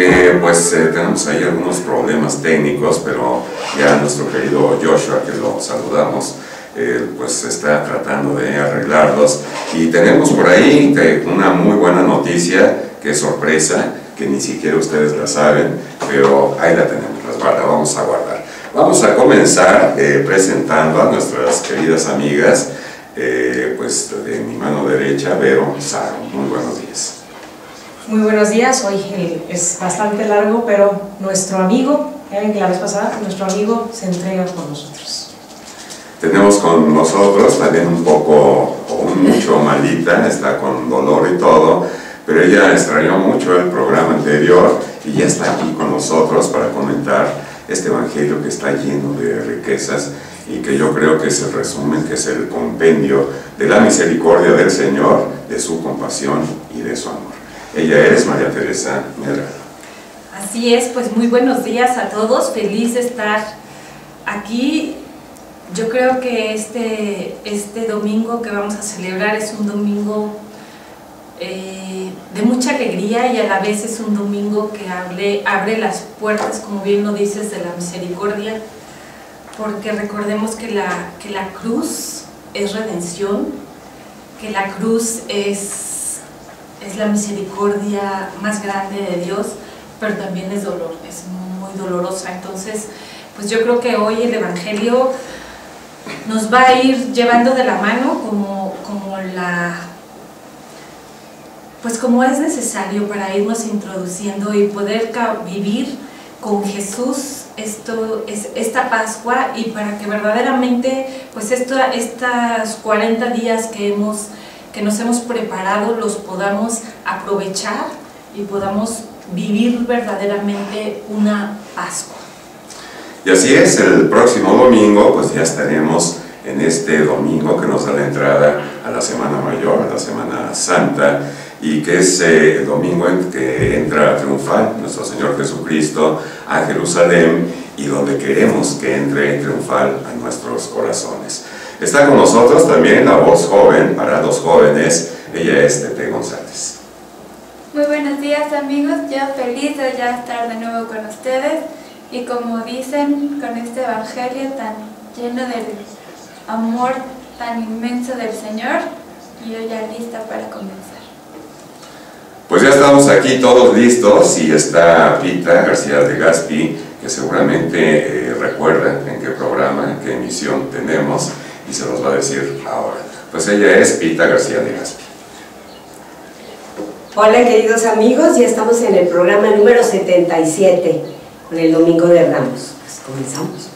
aunque pues tenemos ahí algunos problemas técnicos, pero ya nuestro querido Joshua, que lo saludamos, pues está tratando de arreglarlos. Y tenemos por ahí una muy buena noticia, que es sorpresa, que ni siquiera ustedes la saben, pero ahí la tenemos, la vamos a guardar. Vamos a comenzar presentando a nuestras queridas amigas, pues de mi mano derecha, Vero Saro. Muy buenos días. Muy buenos días. Hoy es bastante largo, pero nuestro amigo, ya ven que la vez pasada, nuestro amigo se entrega por nosotros. Tenemos con nosotros también un poco, o mucho malita, está con dolor y todo, pero ella extrañó mucho el programa anterior y ya está aquí con nosotros para comentar este evangelio que está lleno de riquezas y que yo creo que es el resumen, que es el compendio de la misericordia del Señor, de su compasión y de su amor. Ella es María Teresa Medrano. Así es, pues muy buenos días a todos, feliz de estar aquí. Yo creo que este domingo que vamos a celebrar es un domingo de mucha alegría, y a la vez es un domingo que abre las puertas, como bien lo dices, de la misericordia, porque recordemos que la cruz es redención, que la cruz es la misericordia más grande de Dios, pero también es dolor, es muy dolorosa. Entonces, pues yo creo que hoy el Evangelio nos va a ir llevando de la mano como es necesario para irnos introduciendo y poder vivir con Jesús esta Pascua, y para que verdaderamente pues estos 40 días que nos hemos preparado los podamos aprovechar y podamos vivir verdaderamente una Pascua. Y así es, el próximo domingo pues ya estaremos en este domingo que nos da la entrada a la Semana Mayor, a la Semana Santa, y que es el domingo en que entra triunfal nuestro Señor Jesucristo a Jerusalén, y donde queremos que entre triunfal a nuestros corazones. Está con nosotros también la voz joven para los jóvenes, ella es Tete González. Muy buenos días, amigos, yo feliz de ya estar de nuevo con ustedes, y como dicen, con este evangelio tan lleno del amor tan inmenso del Señor, y yo ya lista para comenzar. Pues ya estamos aquí todos listos, y está Pita García de Gaspi, que seguramente recuerda en qué programa, en qué emisión tenemos, y se los va a decir ahora. Pues ella es Pita García de Gaspi. Hola queridos amigos, ya estamos en el programa número 77, con el Domingo de Ramos. Pues comenzamos.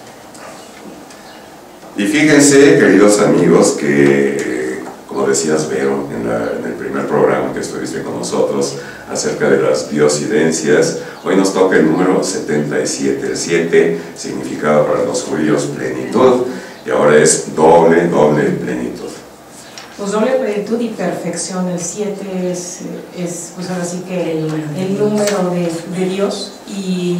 Y fíjense, queridos amigos, que como decías, Vero, en el primer programa que estuviste con nosotros acerca de las diosidencias, hoy nos toca el número 77. El 7 significaba para los judíos plenitud, y ahora es doble plenitud. Pues doble plenitud y perfección. El 7 es pues ahora sí que el número de Dios, y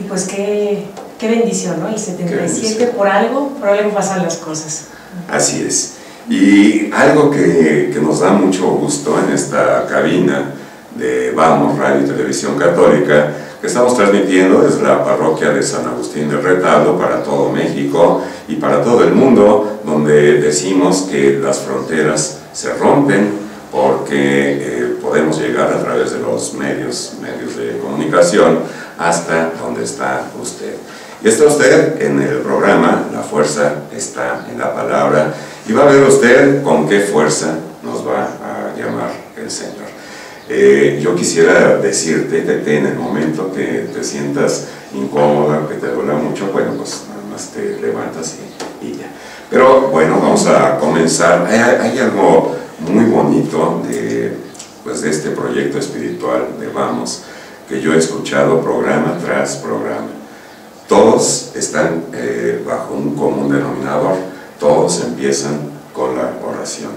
pues qué bendición, ¿no? El 77, por algo pasan las cosas. Así es. Y algo que nos da mucho gusto en esta cabina de Vamos, Radio y Televisión Católica, que estamos transmitiendo desde la parroquia de San Agustín del Retablo para todo México y para todo el mundo, donde decimos que las fronteras se rompen porque podemos llegar a través de los medios de comunicación hasta donde está usted. Y está usted en el programa, la fuerza está en la palabra, y va a ver usted con qué fuerza nos va a llamar el Señor. Yo quisiera decirte, Tete, en el momento que te sientas incómoda, que te duela mucho, bueno, pues nada más te levantas y ya. Pero bueno, vamos a comenzar. Hay algo muy bonito de este proyecto espiritual de Vamos, que yo he escuchado programa tras programa. Todos están bajo un común denominador, todos empiezan con la oración.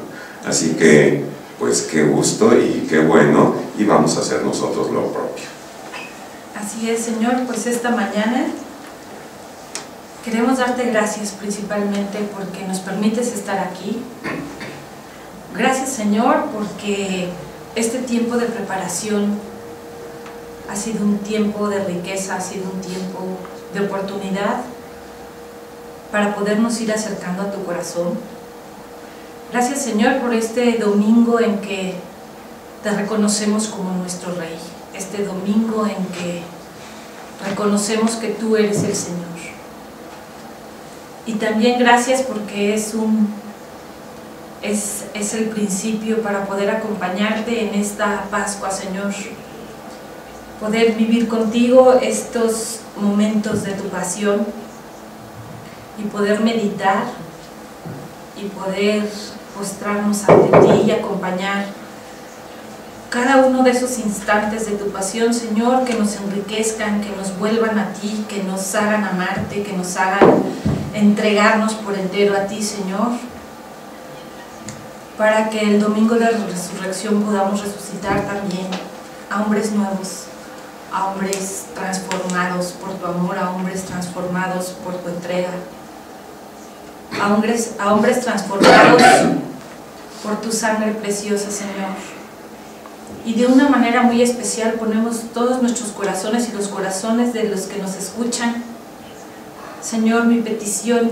Así que, pues qué gusto y qué bueno, y vamos a hacer nosotros lo propio. Así es, Señor, pues esta mañana queremos darte gracias principalmente porque nos permites estar aquí. Gracias, Señor, porque este tiempo de preparación Ha sido un tiempo de riqueza, ha sido un tiempo de oportunidad para podernos ir acercando a tu corazón. Gracias, Señor, por este domingo en que te reconocemos como nuestro Rey, este domingo en que reconocemos que tú eres el Señor. Y también gracias porque es el principio para poder acompañarte en esta Pascua, Señor. Poder vivir contigo estos momentos de tu pasión y poder meditar y poder postrarnos ante ti y acompañar cada uno de esos instantes de tu pasión, Señor, que nos enriquezcan, que nos vuelvan a ti, que nos hagan amarte, que nos hagan entregarnos por entero a ti, Señor, para que el domingo de la resurrección podamos resucitar también a hombres nuevos, a hombres transformados por tu amor, a hombres transformados por tu entrega, a hombres transformados por tu sangre preciosa, Señor. Y de una manera muy especial ponemos todos nuestros corazones y los corazones de los que nos escuchan. Señor, mi petición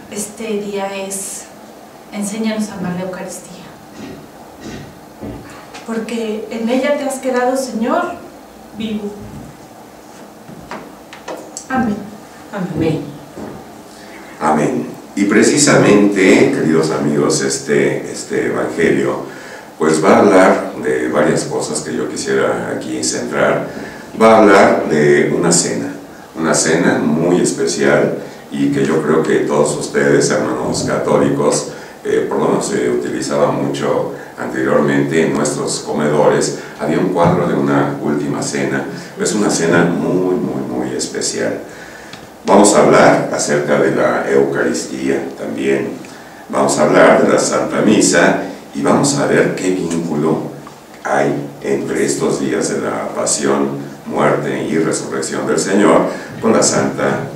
este día es: enséñanos a amar la Eucaristía, porque en ella te has quedado, Señor, vivo. Amén. Amén. Amén. Y precisamente, queridos amigos, este evangelio pues va a hablar de varias cosas que yo quisiera aquí centrar. Va a hablar de una cena muy especial, y que yo creo que todos ustedes, hermanos católicos, por lo menos se utilizaba mucho anteriormente en nuestros comedores. Había un cuadro de una última cena. Es una cena muy especial. Vamos a hablar acerca de la Eucaristía también. Vamos a hablar de la Santa Misa y vamos a ver qué vínculo hay entre estos días de la pasión, muerte y resurrección del Señor con la Santa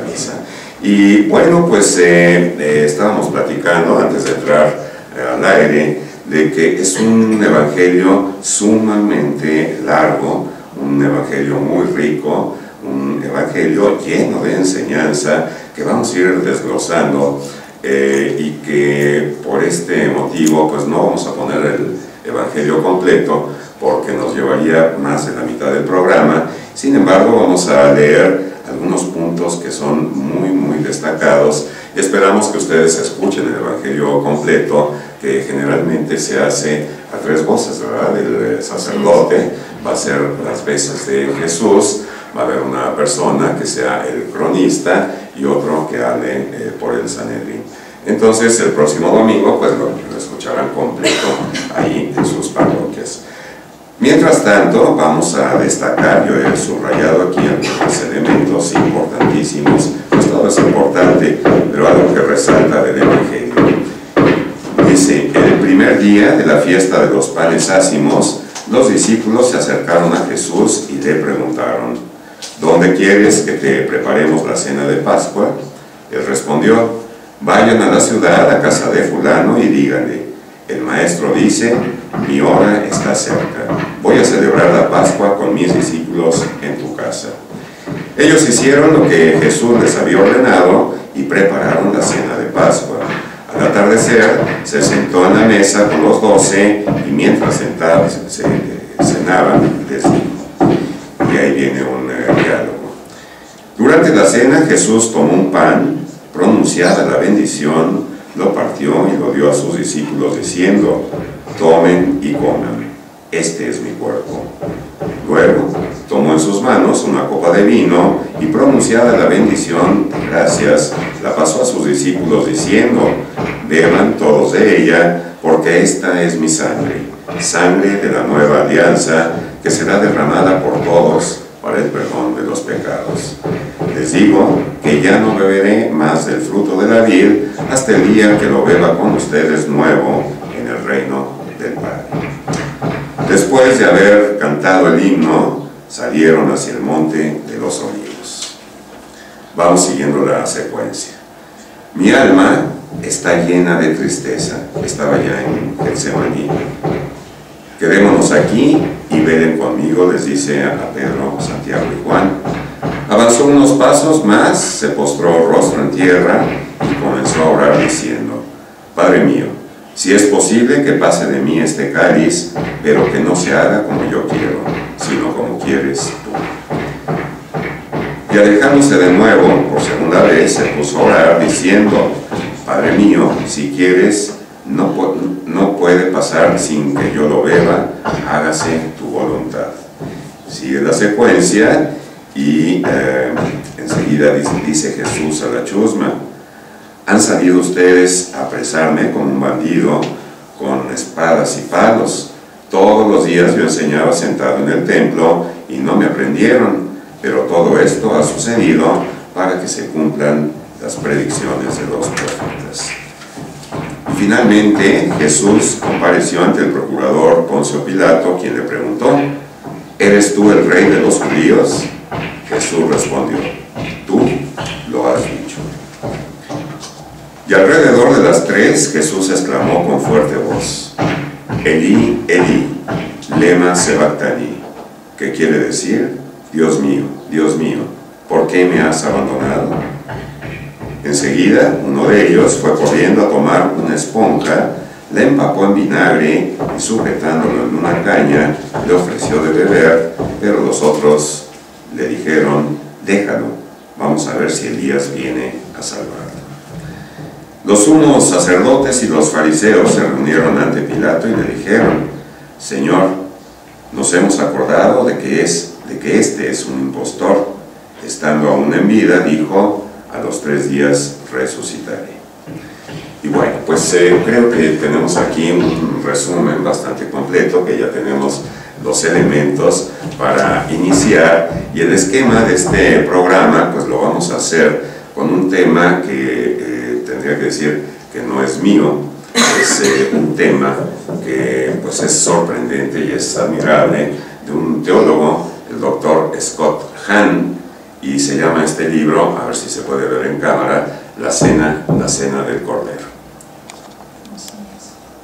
Misa. Y bueno, pues estábamos platicando antes de entrar al aire de que es un evangelio sumamente largo, un evangelio muy rico, un evangelio lleno de enseñanza que vamos a ir desglosando, y que por este motivo pues no vamos a poner el evangelio completo porque nos llevaría más de la mitad del programa. Sin embargo, vamos a leer algunos puntos que son muy destacados, y esperamos que ustedes escuchen el evangelio completo, que generalmente se hace a tres voces, ¿verdad? El sacerdote va a hacer las veces de Jesús, va a haber una persona que sea el cronista y otro que hable por el Sanedrín. Entonces el próximo domingo pues lo escucharán completo ahí en sus parroquias. Mientras tanto, vamos a destacar, yo he subrayado aquí algunos elementos importantísimos. Pues todo es importante, pero algo que resalta del evangelio. Dice: en el primer día de la fiesta de los panes ácimos, los discípulos se acercaron a Jesús y le preguntaron: ¿dónde quieres que te preparemos la cena de Pascua? Él respondió: vayan a la ciudad, a casa de fulano, y díganle: el maestro dice, mi hora está cerca, voy a celebrar la Pascua con mis discípulos en tu casa. Ellos hicieron lo que Jesús les había ordenado y prepararon la cena de Pascua. Al atardecer se sentó en la mesa con los 12, y mientras cenaban les dijo. Y ahí viene un diálogo. Durante la cena Jesús tomó un pan, pronunciada la bendición, lo partió y lo dio a sus discípulos diciendo: tomen y coman, este es mi cuerpo. Luego tomó en sus manos una copa de vino y, pronunciada la bendición de gracias, la pasó a sus discípulos diciendo: beban todos de ella, porque esta es mi sangre, sangre de la nueva alianza, que será derramada por todos para el perdón de los pecados. Les digo que ya no beberé más del fruto de la vid hasta el día que lo beba con ustedes nuevo en el reino del Padre. Después de haber cantado el himno, salieron hacia el monte de los Olivos. Vamos siguiendo la secuencia. Mi alma está llena de tristeza. Estaba ya en Getsemaní. Quedémonos aquí y velen conmigo, les dice a Pedro, Santiago y Juan. Avanzó unos pasos más, se postró rostro en tierra y comenzó a orar diciendo: Padre mío, si es posible que pase de mí este cáliz, pero que no se haga como yo quiero, sino como quieres tú. Y alejándose de nuevo, por segunda vez, se puso a orar diciendo: Padre mío, si quieres, no puede pasar sin que yo lo beba, hágase tu voluntad. Sigue la secuencia y enseguida dice Jesús a la chusma: han salido ustedes a apresarme como un bandido con espadas y palos. Todos los días yo enseñaba sentado en el templo y no me aprendieron, pero todo esto ha sucedido para que se cumplan las predicciones de los profetas. Y finalmente Jesús compareció ante el procurador Poncio Pilato, quien le preguntó: ¿eres tú el rey de los judíos? Jesús respondió: tú lo has dicho. Y alrededor de las 3, Jesús exclamó con fuerte voz: Elí, Elí, lema sabactani, que quiere decir: Dios mío, ¿por qué me has abandonado? Enseguida, uno de ellos fue corriendo a tomar una esponja, la empapó en vinagre y sujetándolo en una caña, le ofreció de beber, pero los otros le dijeron: déjalo, vamos a ver si Elías viene a salvarlo. Los sumos sacerdotes y los fariseos se reunieron ante Pilato y le dijeron: Señor, nos hemos acordado de que este es un impostor. Estando aún en vida, dijo: a los 3 días resucitaré. Y bueno, pues creo que tenemos aquí un resumen bastante completo, que ya tenemos los elementos para iniciar, y el esquema de este programa pues lo vamos a hacer con un tema que tendría que decir que no es mío, es un tema que pues es sorprendente y es admirable, de un teólogo, el doctor Scott Hahn, y se llama este libro, a ver si se puede ver en cámara, La Cena del Cordero.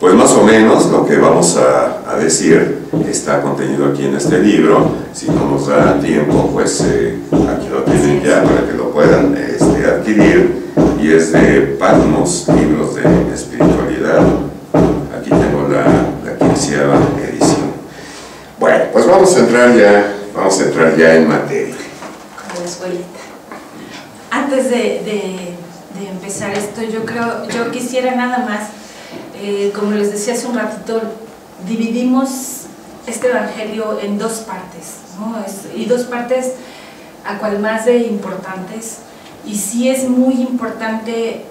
Pues más o menos lo que vamos a decir está contenido aquí en este libro. Si no nos da tiempo, pues aquí lo tienen ya para que lo puedan adquirir, y es de Patmos, Libros de Espiritualidad. Aquí tengo la 15ª edición. Bueno, pues vamos a entrar ya en materia. Como la escuelita. Antes de empezar esto, yo quisiera nada más, como les decía hace un ratito, dividimos este evangelio en 2 partes, ¿no? Y 2 partes a cual más de importantes, y sí es muy importante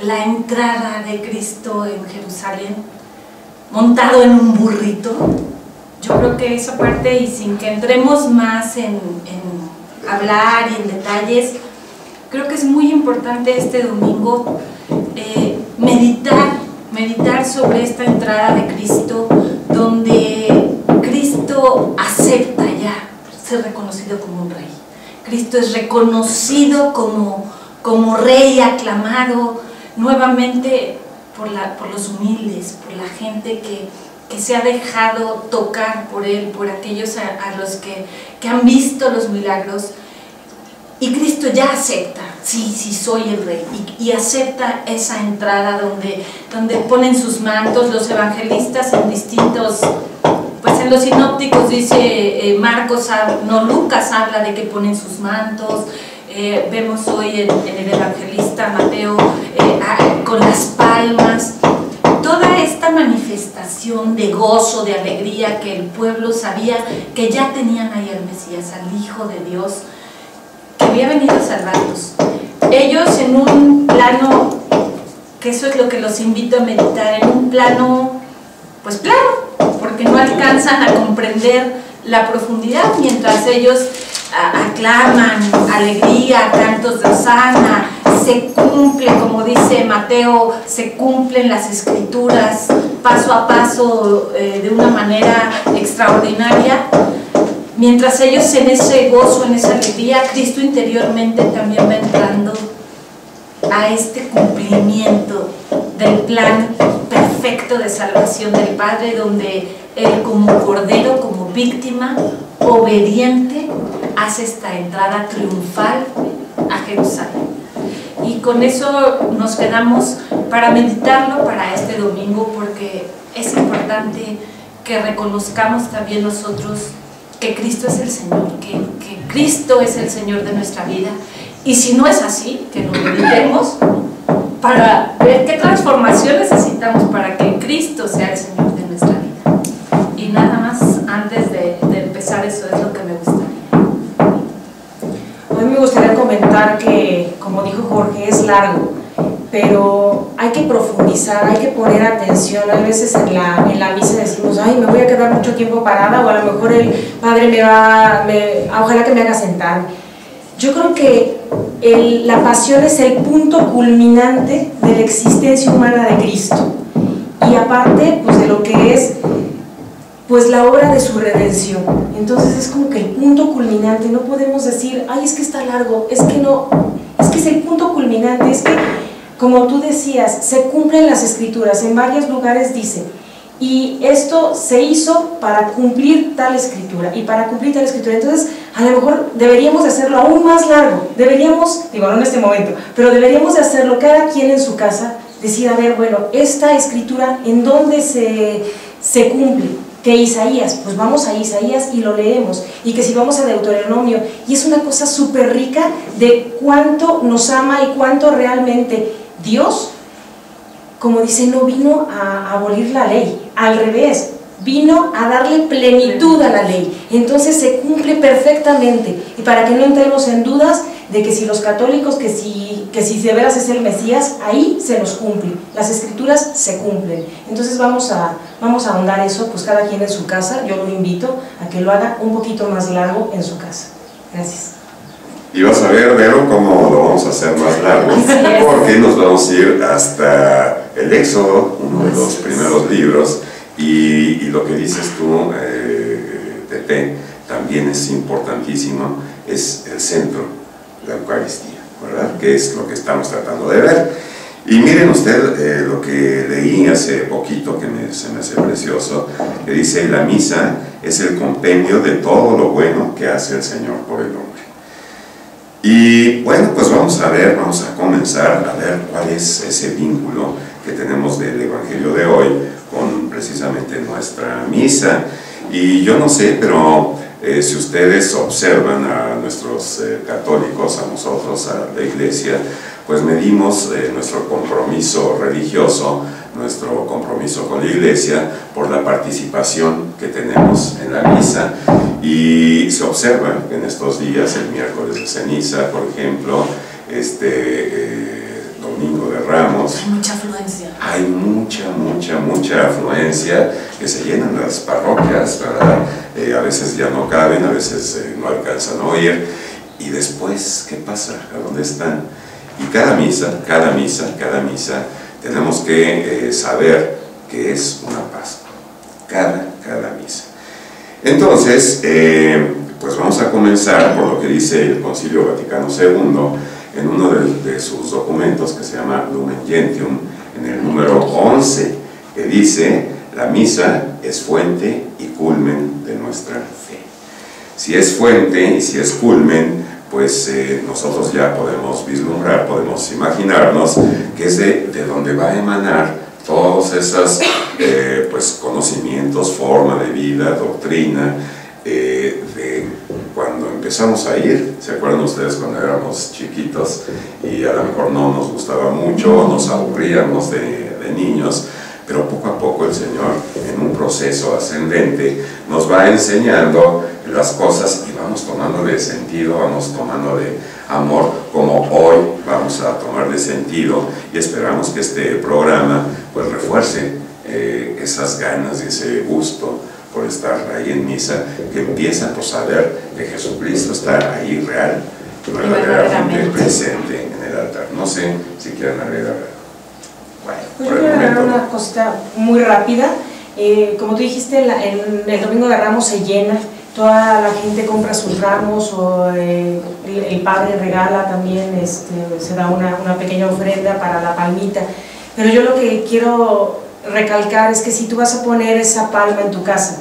la entrada de Cristo en Jerusalén montado en un burrito. Yo creo que esa parte, y sin que entremos más en hablar y en detalles, creo que es muy importante este domingo meditar sobre esta entrada de Cristo, donde Cristo acepta ya ser reconocido como un rey. Cristo es reconocido como rey, aclamado nuevamente por los humildes, por la gente que se ha dejado tocar por él, por aquellos a los que han visto los milagros. Y Cristo ya acepta: sí, soy el rey, y acepta esa entrada donde ponen sus mantos. Los evangelistas en distintos, pues en los sinópticos dice Lucas habla de que ponen sus mantos. Vemos hoy en el evangelista Mateo con las palmas. Toda esta manifestación de gozo, de alegría, que el pueblo sabía que ya tenían ahí al Mesías, al Hijo de Dios, que había venido a salvarlos. Ellos en un plano, que eso es lo que los invito a meditar, en un plano, pues plano, porque no alcanzan a comprender la profundidad, mientras ellos aclaman, alegría, cantos de hosana, se cumple, como dice Mateo, se cumplen las escrituras paso a paso de una manera extraordinaria. Mientras ellos en ese gozo, en esa alegría, Cristo interiormente también va entrando a este cumplimiento del plan perfecto de salvación del Padre, donde Él como Cordero, como víctima obediente, hace esta entrada triunfal a Jerusalén. Y con eso nos quedamos para meditarlo para este domingo, porque es importante que reconozcamos también nosotros que Cristo es el Señor, que Cristo es el Señor de nuestra vida. Y si no es así, que nos meditemos para ver qué transformación necesitamos para que Cristo sea el Señor de nuestra vida. Y nada más, antes de empezar, eso es lo que me gustaría. A mí me gustaría comentar que, como dijo Jorge, es largo, pero hay que profundizar, hay que poner atención. A veces en la misa decimos, ay, me voy a quedar mucho tiempo parada, o a lo mejor el Padre ojalá que me haga sentar. Yo creo que la pasión es el punto culminante de la existencia humana de Cristo, y aparte pues de lo que es pues la obra de su redención. Entonces es como que el punto culminante. No podemos decir, ay, es que está largo, es que no, es que es el punto culminante. Es que, como tú decías, se cumplen las escrituras. En varios lugares dice, y esto se hizo para cumplir tal escritura, y para cumplir tal escritura. Entonces a lo mejor deberíamos de hacerlo aún más largo. Deberíamos, digo, no en este momento, pero deberíamos de hacerlo cada quien en su casa, decir, a ver, bueno, esta escritura, ¿en dónde se cumple? Que Isaías, pues vamos a Isaías y lo leemos, y que si vamos a Deuteronomio, y es una cosa súper rica de cuánto nos ama y cuánto realmente Dios, como dice, no vino a abolir la ley, al revés, vino a darle plenitud a la ley. Entonces se cumple perfectamente, y para que no entremos en dudas de que si los católicos, que si de veras es el Mesías, ahí se nos cumple, las escrituras se cumplen. Entonces vamos a ahondar eso, pues cada quien en su casa. Yo lo invito a que lo haga un poquito más largo en su casa. Gracias. Y vas a ver, Vero, cómo lo vamos a hacer más largo, porque nos vamos a ir hasta el Éxodo, uno de los primeros libros, y lo que dices tú, Tete, también es importantísimo, es el centro, la Eucaristía, ¿verdad? Que es lo que estamos tratando de ver. Y miren usted lo que leí hace poquito, que se me hace precioso, que dice, la misa es el compendio de todo lo bueno que hace el Señor por el hombre. Y bueno, pues vamos a comenzar a ver cuál es ese vínculo que tenemos del Evangelio de hoy con precisamente nuestra misa. Y yo no sé, pero si ustedes observan a nuestros católicos, a nosotros, a la Iglesia, pues medimos nuestro compromiso religioso, nuestro compromiso con la Iglesia, por la participación que tenemos en la misa. Y se observa que en estos días, el miércoles de ceniza, por ejemplo, domingo de Ramos, hay mucha afluencia. Hay mucha afluencia, que se llenan las parroquias, ¿verdad? A veces ya no caben, a veces no alcanzan a oír. Y después, ¿qué pasa? ¿A dónde están? Y cada misa, tenemos que saber que es una Pascua, cada misa. Entonces, pues vamos a comenzar por lo que dice el Concilio Vaticano II en uno de sus documentos, que se llama Lumen Gentium, en el número 11, que dice, la misa es fuente y culmen de nuestra fe. Si es fuente y si es culmen, pues nosotros ya podemos vislumbrar, podemos imaginarnos que es de donde va a emanar todos esos pues, conocimientos, forma de vida, doctrina, de cuando empezamos a ir. ¿Se acuerdan ustedes cuando éramos chiquitos y a lo mejor no nos gustaba mucho, nos aburríamos de niños? Pero poco a poco el Señor, en un proceso ascendente, nos va enseñando las cosas y vamos tomándole sentido, vamos tomándole amor, como hoy vamos a tomarle sentido, y esperamos que este programa pues refuerce esas ganas y ese gusto por estar ahí en misa, que empieza por saber que Jesucristo está ahí real, verdaderamente presente en el altar. No sé si quieren agregar algo. Bueno, pues yo quiero agregar una cosita muy rápida. Como tú dijiste, en el Domingo de Ramos se llena toda la gente compra sus ramos o el padre regala también, se da una pequeña ofrenda para la palmita. Pero yo lo que quiero recalcar es que si tú vas a poner esa palma en tu casa,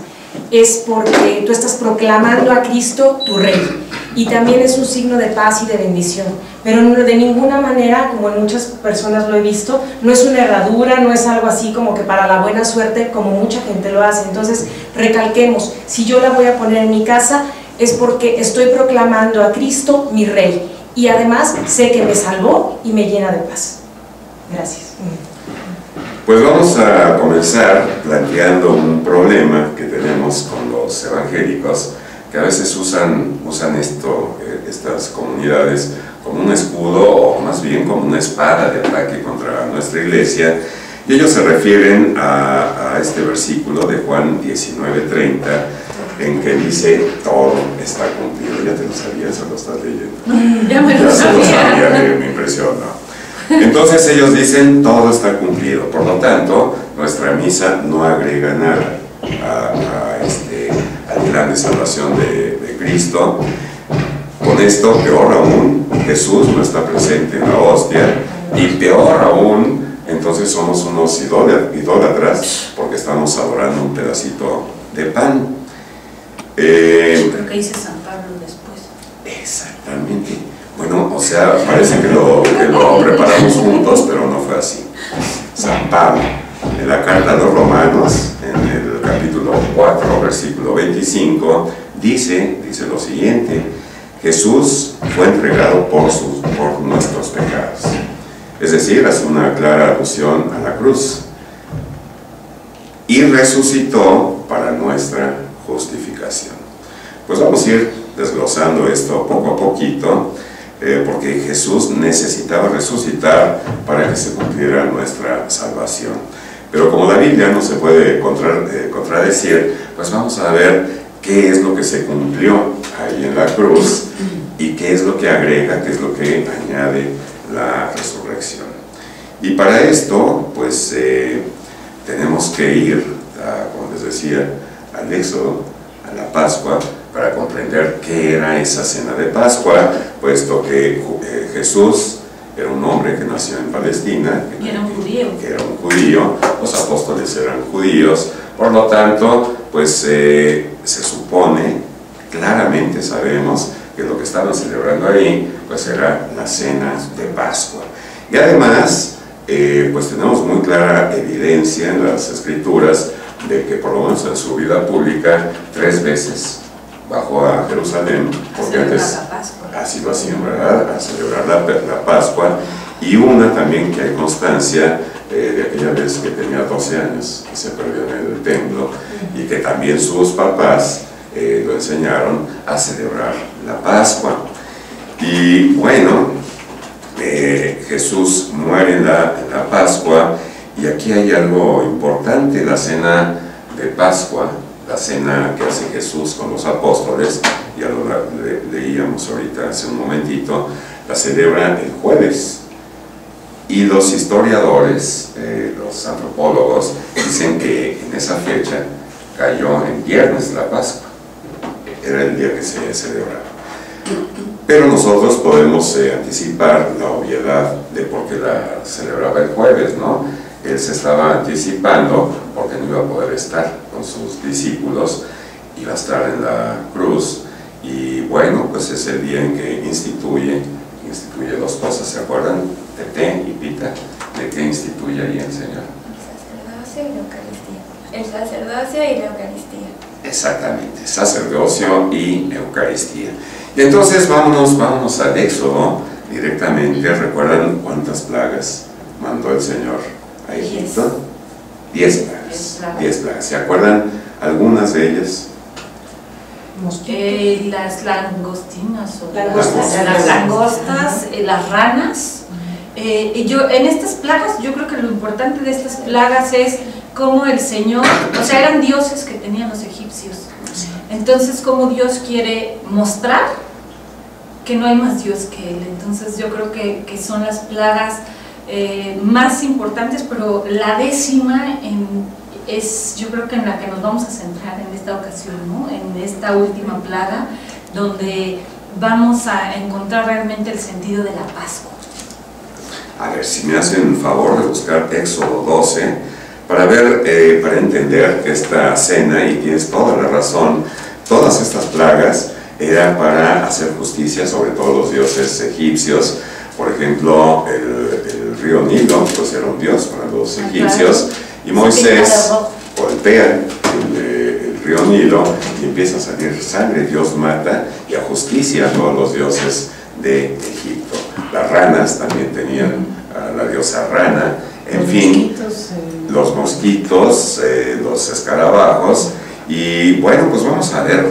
es porque tú estás proclamando a Cristo tu Rey, y también es un signo de paz y de bendición, pero de ninguna manera, como en muchas personas lo he visto, no es una herradura, no es algo así como que para la buena suerte, como mucha gente lo hace. Entonces recalquemos, si yo la voy a poner en mi casa, es porque estoy proclamando a Cristo mi Rey, y además sé que me salvó y me llena de paz. Gracias. Pues vamos a comenzar planteando un problema que tenemos con los evangélicos, que a veces usan estas comunidades como un escudo, o más bien como una espada de ataque contra nuestra iglesia, y ellos se refieren a este versículo de Juan 19:30, en que dice: todo está cumplido. ¿Ya te lo sabías o lo estás leyendo? Ya me lo sabía. Me impresionó. Entonces ellos dicen: todo está cumplido, por lo tanto nuestra misa no agrega nada al plan de salvación de Cristo. Con esto, peor aún, Jesús no está presente en la hostia, y peor aún, entonces somos unos idólatras porque estamos adorando un pedacito de pan. Pero ¿qué dice San Pablo después? Exactamente. Bueno, o sea, parece que lo preparamos juntos, pero no fue así. San Pablo, en la carta a los Romanos, en el capítulo 4, versículo 25, dice lo siguiente: Jesús fue entregado por nuestros pecados. Es decir, hace una clara alusión a la cruz. Y resucitó para nuestra justificación. Pues vamos a ir desglosando esto poco a poquito, porque Jesús necesitaba resucitar para que se cumpliera nuestra salvación. Pero como la Biblia no se puede contradecir, pues vamos a ver qué es lo que se cumplió ahí en la cruz y qué es lo que agrega, qué es lo que añade la resurrección. Y para esto, pues tenemos que ir, como les decía, al Éxodo, a la Pascua, para comprender qué era esa cena de Pascua, puesto que Jesús era un hombre que nació en Palestina, Y era un judío. que era un judío, los apóstoles eran judíos, por lo tanto, pues se supone, claramente sabemos que lo que estaban celebrando ahí, pues era la cena de Pascua. Y además, pues tenemos muy clara evidencia en las Escrituras de que por lo menos en su vida pública 3 veces bajó a Jerusalén, porque antes así lo hacían, ¿verdad?, a celebrar la Pascua. Y una también que hay constancia de aquella vez que tenía 12 años y se perdió en el templo, y que también sus papás lo enseñaron a celebrar la Pascua. Y bueno, Jesús muere en la Pascua, y aquí hay algo importante: la cena de Pascua, la cena que hace Jesús con los apóstoles, ya lo leíamos ahorita hace un momentito, la celebra el jueves. Y los historiadores, los antropólogos, dicen que en esa fecha cayó en viernes la Pascua, era el día que se celebraba. Pero nosotros podemos anticipar la obviedad de por qué la celebraba el jueves, ¿no? Él se estaba anticipando porque no iba a poder estar con sus discípulos, iba a estar en la cruz, y bueno, pues es el día en que instituye 2 cosas, ¿se acuerdan? Tete y Pita. ¿De qué instituye ahí el Señor? El sacerdocio y la Eucaristía. El sacerdocio y la Eucaristía. Exactamente, sacerdocio y Eucaristía. Y entonces vámonos al Éxodo directamente. ¿Recuerdan cuántas plagas mandó el Señor a Egipto? 10 plagas. 10 plagas. ¿Se acuerdan algunas de ellas? Las langostinas, Langostas. las langostas, las ranas. En estas plagas, yo creo que lo importante de estas plagas es cómo el Señor, o sea, eran dioses que tenían los egipcios. Entonces, cómo Dios quiere mostrar que no hay más Dios que Él. Entonces, yo creo que son las plagas más importantes, pero la 10ª es yo creo que en la que nos vamos a centrar en esta ocasión, ¿no? En esta última plaga, donde vamos a encontrar realmente el sentido de la Pascua. A ver, si me hacen favor de buscar Éxodo 12, para ver, para entender esta cena, y tienes toda la razón, todas estas plagas era para hacer justicia sobre todos los dioses egipcios. Por ejemplo, el río Nilo, pues era un dios para los egipcios, y Moisés golpea el río Nilo y empieza a salir sangre, Dios mata y ajusticia a todos los dioses de Egipto. Las ranas también tenían a la diosa rana, en fin, los mosquitos, los escarabajos, y bueno, pues vamos a ver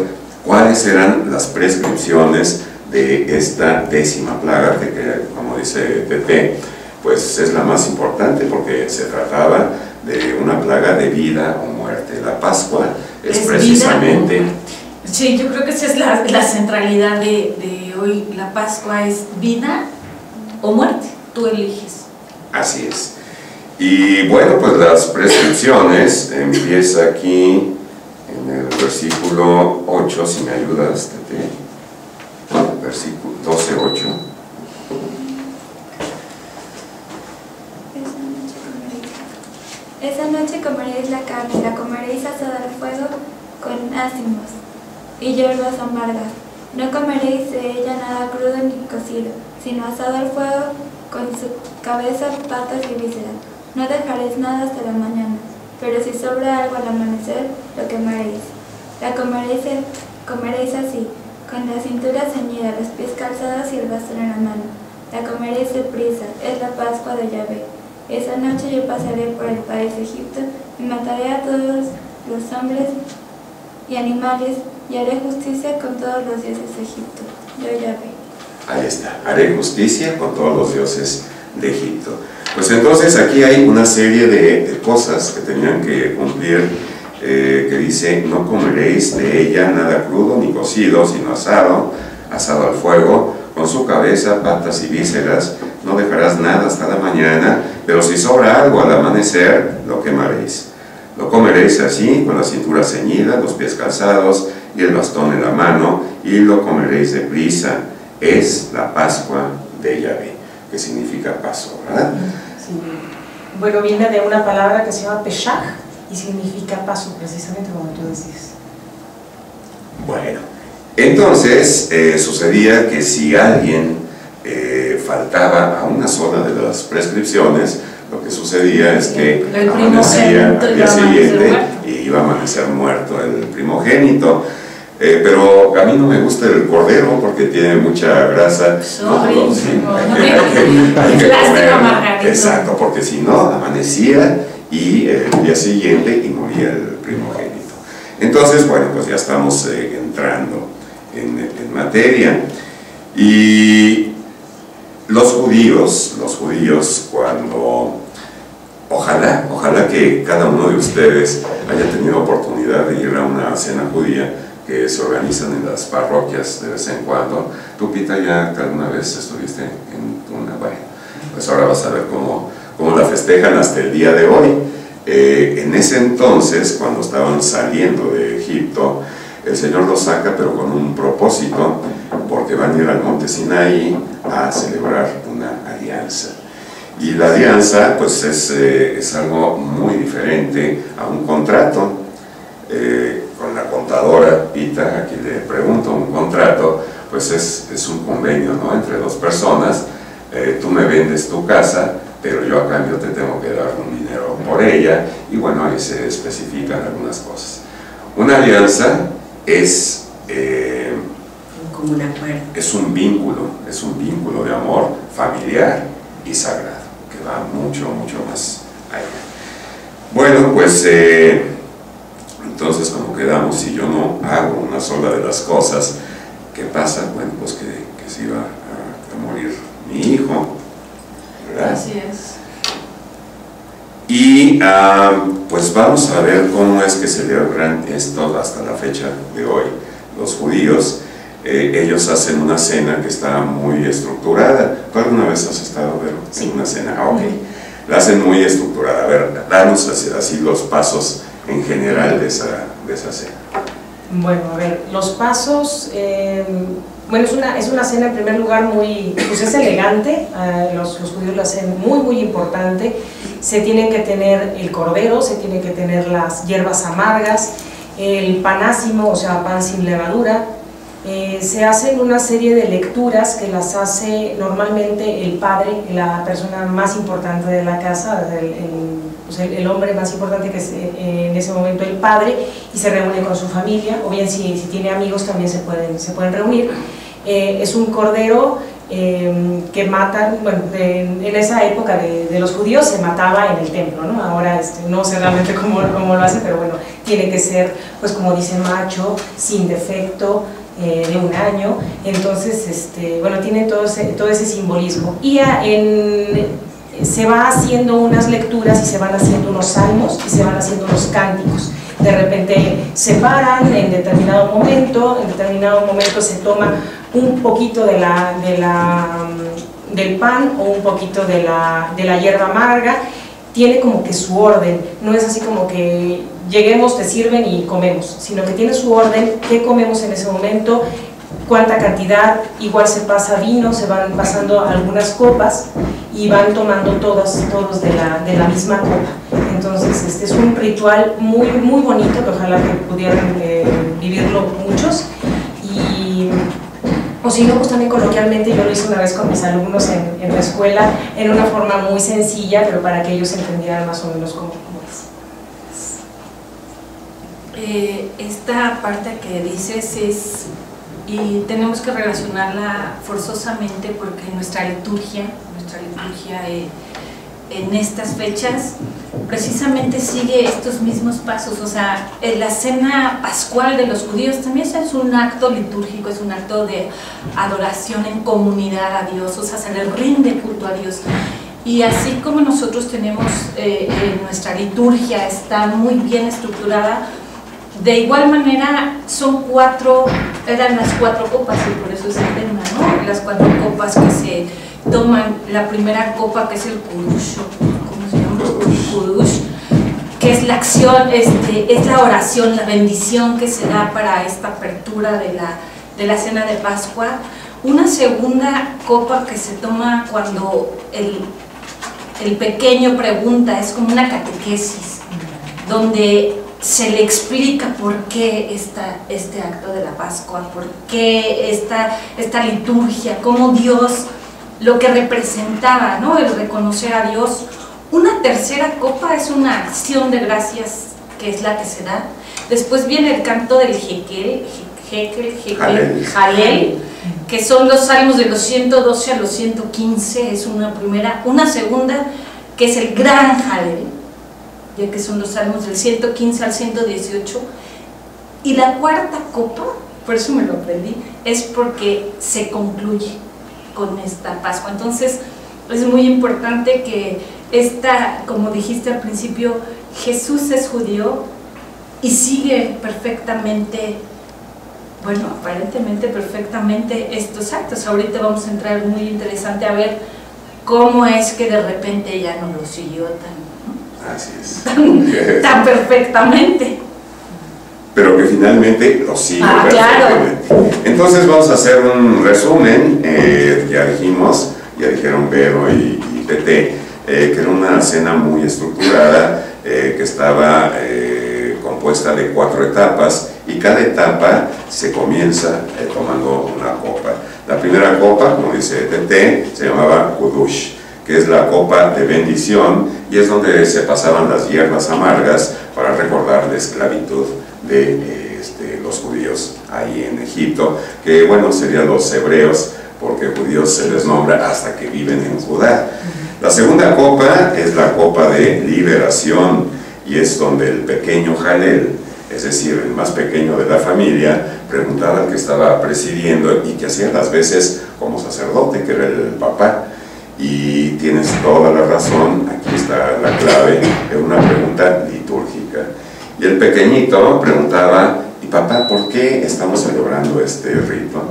cuáles eran las prescripciones de esta 10ª plaga, que como dice Tete, pues es la más importante porque se trataba de una plaga de vida o muerte. La Pascua es precisamente... Sí, yo creo que esa es la centralidad de hoy. La Pascua es vida o muerte, tú eliges. Así es. Y bueno, pues las prescripciones empieza aquí en el versículo 8, si me ayudas, Tete. Versículo 12:8. Esa noche comeréis la carne, la comeréis asada al fuego con ácimos y hierbas amargas. No comeréis de ella nada crudo ni cocido, sino asado al fuego con su cabeza, patas y vísceras. No dejaréis nada hasta la mañana, pero si sobra algo al amanecer, lo quemaréis. La comeréis así, con la cintura ceñida, los pies calzados y el bastón en la mano. La comeréis deprisa, es la Pascua de Yahvé. Esa noche yo pasaré por el país de Egipto y mataré a todos los hombres y animales y haré justicia con todos los dioses de Egipto. Yo Yahvé. Ahí está, haré justicia con todos los dioses de Egipto. Pues entonces aquí hay una serie de cosas que tenían que cumplir, que dice: no comeréis de ella nada crudo ni cocido, sino asado al fuego, con su cabeza, patas y vísceras. No dejarás nada hasta la mañana, pero si sobra algo al amanecer, lo quemaréis. Lo comeréis así, con la cintura ceñida, los pies calzados y el bastón en la mano, y lo comeréis deprisa. Es la Pascua de Yahvé, que significa paso, ¿verdad? Sí. Bueno, viene de una palabra que se llama Peshach y significa paso, precisamente como tú decías. Bueno, entonces sucedía que si alguien faltaba a una sola de las prescripciones, lo que sucedía es que amanecía al día siguiente y iba a amanecer muerto el primogénito. Pero a mí no me gusta el cordero porque tiene mucha grasa. Hay que comer. Exacto, porque si no, amanecía y el día siguiente y moría el primogénito. Entonces, bueno, pues ya estamos entrando en materia. Y los judíos cuando... Ojalá que cada uno de ustedes haya tenido oportunidad de ir a una cena judía que se organizan en las parroquias de vez en cuando. Tú, Pita, ya alguna vez estuviste en una... Bueno, pues ahora vas a ver cómo la festejan hasta el día de hoy. En ese entonces, cuando estaban saliendo de Egipto, el Señor los saca, pero con un propósito, porque van a ir al monte Sinaí a celebrar una alianza. Y la alianza, pues es algo muy diferente a un contrato. Con la contadora Pita, aquí le pregunto, un contrato, pues es un convenio, ¿no?, entre dos personas. Tú me vendes tu casa, pero yo a cambio te tengo que dar un dinero por ella, y bueno, ahí se especifican algunas cosas. Una alianza es como un acuerdo. Es un vínculo de amor familiar y sagrado, que va mucho más allá. Bueno, pues entonces, como quedamos, si yo no hago una sola de las cosas, ¿qué pasa? Bueno, pues que se iba a morir mi hijo, ¿verdad? Así es. Y pues vamos a ver cómo es que celebran esto hasta la fecha de hoy. Los judíos, ellos hacen una cena que está muy estructurada. ¿Tú alguna vez has estado, en una cena? Ah, ok. La hacen muy estructurada. A ver, danos así los pasos en general de esa cena? Bueno, a ver, los pasos, bueno, es una cena en primer lugar muy, pues es elegante, los judíos lo hacen muy importante. Se tienen que tener el cordero, se tienen que tener las hierbas amargas, el panásimo, o sea, pan sin levadura. Se hacen una serie de lecturas que las hace normalmente el padre, la persona más importante de la casa, el hombre más importante, que es en ese momento el padre, y se reúne con su familia, o bien si tiene amigos también se pueden reunir. Es un cordero que matan, bueno, en esa época de los judíos se mataba en el templo, ¿no? Ahora no sé realmente cómo lo hacen, pero bueno, tiene que ser, pues como dice, macho, sin defecto, de 1 año. Entonces, bueno, tiene todo ese simbolismo. Y se va haciendo unas lecturas y se van haciendo unos salmos y se van haciendo unos cánticos. De repente se paran en determinado momento se toma un poquito del pan o un poquito de la hierba amarga. Tiene como que su orden, no es así como que lleguemos, te sirven y comemos, sino que tiene su orden, qué comemos en ese momento, cuánta cantidad. Igual se pasa vino, se van pasando algunas copas y van tomando todos de la misma copa. Entonces es un ritual muy bonito, que ojalá que pudieran vivirlo muchos. O si no, pues también coloquialmente yo lo hice una vez con mis alumnos en la escuela, en una forma muy sencilla, pero para que ellos entendieran más o menos cómo es. Esta parte que dices y tenemos que relacionarla forzosamente, porque nuestra liturgia en estas fechas precisamente sigue estos mismos pasos. O sea, la cena pascual de los judíos también es un acto litúrgico, es un acto de adoración en comunidad a Dios, o sea, se le rinde culto a Dios. Y así como nosotros tenemos nuestra liturgia está muy bien estructurada, de igual manera eran las 4 copas, y por eso es el tema, ¿no? Las 4 copas que se toman. La primera copa, que es el kudush, ¿cómo se llama? Kudush, que es la acción, es la oración, la bendición que se da para esta apertura de la cena de Pascua. Una segunda copa que se toma cuando el pequeño pregunta, es como una catequesis, donde se le explica por qué este acto de la Pascua, por qué esta liturgia, cómo Dios, lo que representaba, ¿no? El reconocer a Dios. Una tercera copa es una acción de gracias, que es la que se da. Después viene el canto del Jalel, que son los salmos de los 112 a los 115, es una primera. Una segunda, que es el gran Jalel, ya que son los salmos del 115 al 118. Y la cuarta copa, por eso me lo aprendí, es porque se concluye con esta Pascua. Entonces es muy importante que como dijiste al principio, Jesús es judío y sigue perfectamente, bueno, aparentemente perfectamente estos actos. Ahorita vamos a entrar muy interesante a ver cómo es que de repente ya no lo siguió Así es. tan perfectamente. Pero que finalmente lo sigue perfectamente. Claro. Entonces vamos a hacer un resumen. Ya dijeron Vero y Tete, que era una cena muy estructurada, que estaba compuesta de 4 etapas, y cada etapa se comienza tomando una copa. La primera copa, como dice Tete, se llamaba Kudush, que es la copa de bendición, y es donde se pasaban las hierbas amargas para recordar la esclavitud de los judíos ahí en Egipto, que bueno, serían los hebreos, porque judíos se les nombra hasta que viven en Judá. La segunda copa es la copa de liberación, y es donde el pequeño Jalel, es decir, el más pequeño de la familia, preguntaba al que estaba presidiendo y que hacía las veces como sacerdote, que era el papá. Y tienes toda la razón, aquí está la clave, es una pregunta litúrgica. Y el pequeñito preguntaba: ¿y papá, por qué estamos celebrando este rito?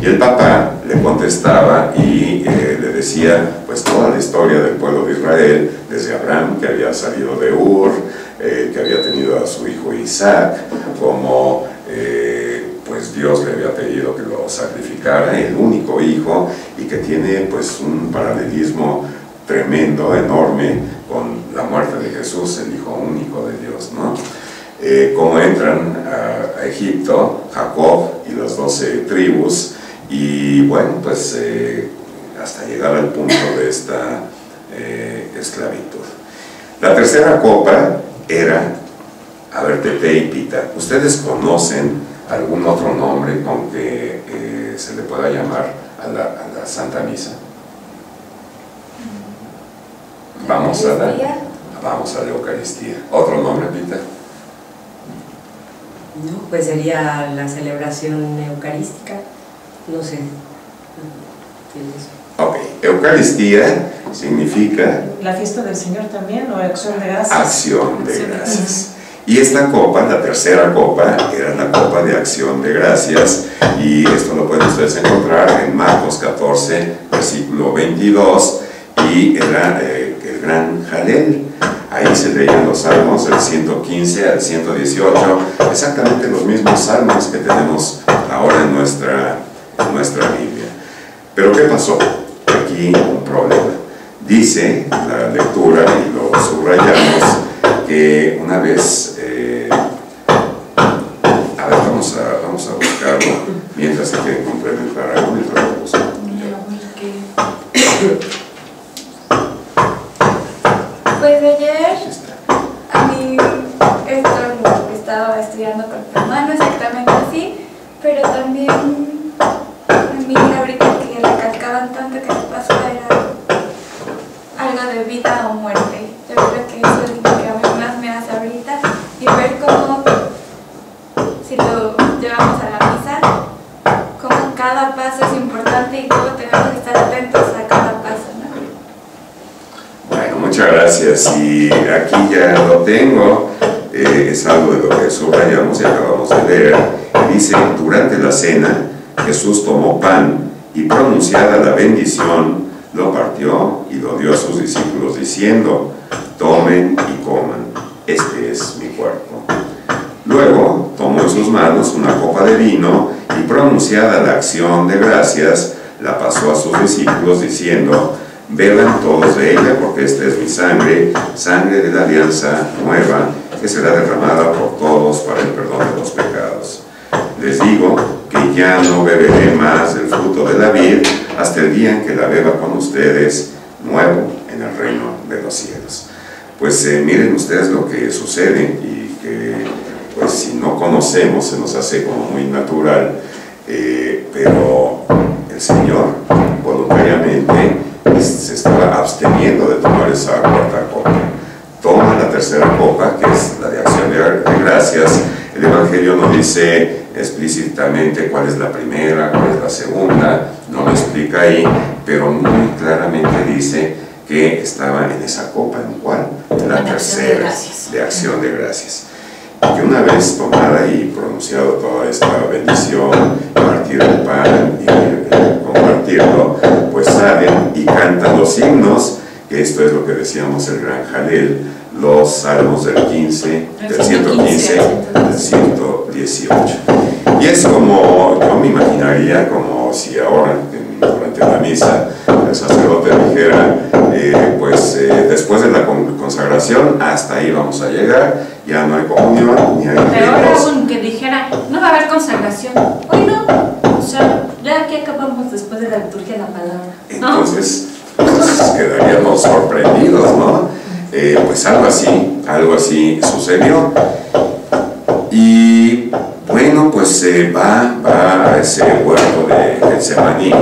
Y el papá le contestaba y le decía pues toda la historia del pueblo de Israel, desde Abraham, que había salido de Ur, que había tenido a su hijo Isaac, como pues Dios le había pedido que lo sacrificara, el único hijo, y que tiene pues un paralelismo tremendo, enorme, con la muerte de Jesús, el hijo único de Dios, ¿no? Cómo entran a Egipto, Jacob y las 12 tribus, y bueno, pues hasta llegar al punto de esta esclavitud. La tercera copa era, a ver, Tete y Pita. ¿Ustedes conocen algún otro nombre con que se le pueda llamar a la Santa Misa? Vamos a la Eucaristía. ¿Otro nombre, Pita? No, pues sería la celebración eucarística, no sé. Ok, Eucaristía significa... ¿La fiesta del Señor también o acción de gracias? Acción de gracias. Y esta copa, la tercera copa, era la copa de acción de gracias, y esto lo pueden ustedes encontrar en Marcos 14, versículo 22, y era el gran Jalel. Ahí se leían los salmos del 115 al 118, exactamente los mismos salmos que tenemos ahora en nuestra Biblia. Pero ¿qué pasó? Aquí un problema. Dice la lectura, y lo subrayamos, que una vez, a ver, vamos a buscarlo, mientras se quieren complementar algo, mientras lo busco. Pues ayer, a mí esto lo estaba estudiando con mi mamá, no exactamente así, pero también a mí ahorita que recalcaban tanto que la Pascua era algo de vida o muerte. Yo creo que eso es lo que a mí más me hace ahorita, y ver cómo, si lo llevamos a la misa, cómo cada paso es importante y cómo tenemos que estar atentos a cada paso, ¿no? Bueno, muchas gracias. Y aquí ya lo tengo, es algo de lo que subrayamos y acabamos de leer. Dice: durante la cena, Jesús tomó pan y, pronunciada la bendición, lo partió y lo dio a sus discípulos, diciendo: tomen y coman, este es mi cuerpo. Luego tomó en sus manos una copa de vino y, pronunciada la acción de gracias, la pasó a sus discípulos, diciendo: beban todos de ella, porque esta es mi sangre, sangre de la alianza nueva, que será derramada por todos para el perdón de los pecados. Les digo que ya no beberé más del fruto de la vid hasta el día en que la beba con ustedes nuevo en el reino de los cielos. Pues miren ustedes lo que sucede, y que pues si no conocemos se nos hace como muy natural, pero el Señor voluntariamente se estaba absteniendo de tomar esa cuarta copa. Toma la tercera copa, que es la de acción de gracias. El Evangelio no dice explícitamente cuál es la primera, cuál es la segunda, no lo explica ahí, pero muy claramente dice que estaba en esa copa. ¿En cuál? En la tercera, de acción de gracias. Y que una vez tomada y pronunciado toda esta bendición, partir el pan y compartirlo, pues salen y cantan los himnos, que esto es lo que decíamos el gran Jalel, los salmos del 15, del 115, del 118. Y es como, yo me imaginaría, como si ahora, durante la misa, el sacerdote dijera, después de la consagración, hasta ahí vamos a llegar, ya no hay comunión, ni hay pero ahora ritos. aún que dijera, no va a haber consagración, hoy no, o sea, ya aquí acabamos después de la liturgia de la palabra, ¿no? Entonces, pues, quedaríamos sorprendidos, ¿no? Pues algo así sucedió. Y bueno, pues va a ese huerto de Getsemaní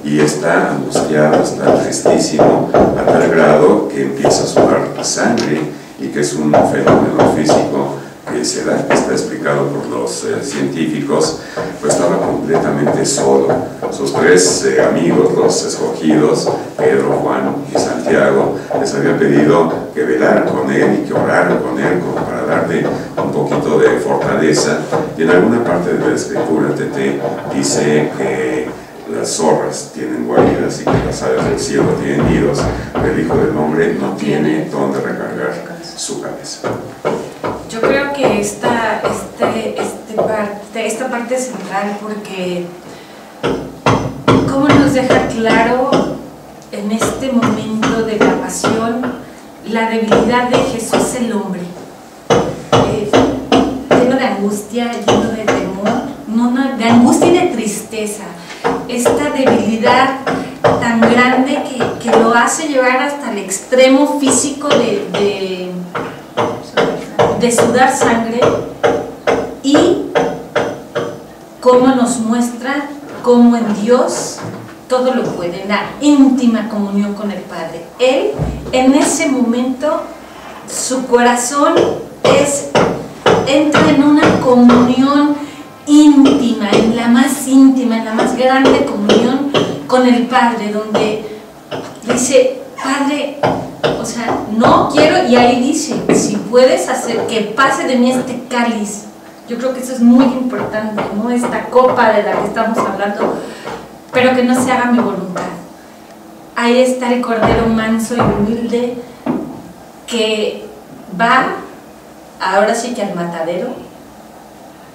y está angustiado, está tristísimo, a tal grado que empieza a sudar sangre, y que es un fenómeno físico que se da, que está explicado por los científicos. Pues estaba completamente solo. Sus tres amigos, los escogidos, Pedro, Juan y Santiago, les habían pedido que velaran con él y que oraran con él, como para darle un poquito de fortaleza. Y en alguna parte de la escritura, Tete, dice que las zorras tienen guaridas y que las aves del cielo tienen nidos, pero el Hijo del Hombre no tiene dónde recargar su cabeza. Yo creo que esta parte es central porque cómo nos deja claro en este momento de la pasión la debilidad de Jesús el hombre, lleno de angustia, lleno de temor, de angustia y de tristeza, esta debilidad tan grande que lo hace llevar hasta el extremo físico de sudar sangre, y cómo nos muestra cómo en Dios todo lo puede, en la íntima comunión con el Padre. Él, en ese momento, su corazón entra en una comunión íntima, en la más grande comunión con el Padre, donde dice: Padre, o sea, no quiero, y ahí dice, si puedes hacer que pase de mí este cáliz. Yo creo que eso es muy importante, ¿no? Esta copa de la que estamos hablando, pero que no se haga mi voluntad. Ahí está el Cordero manso y humilde que va, ahora sí que al matadero,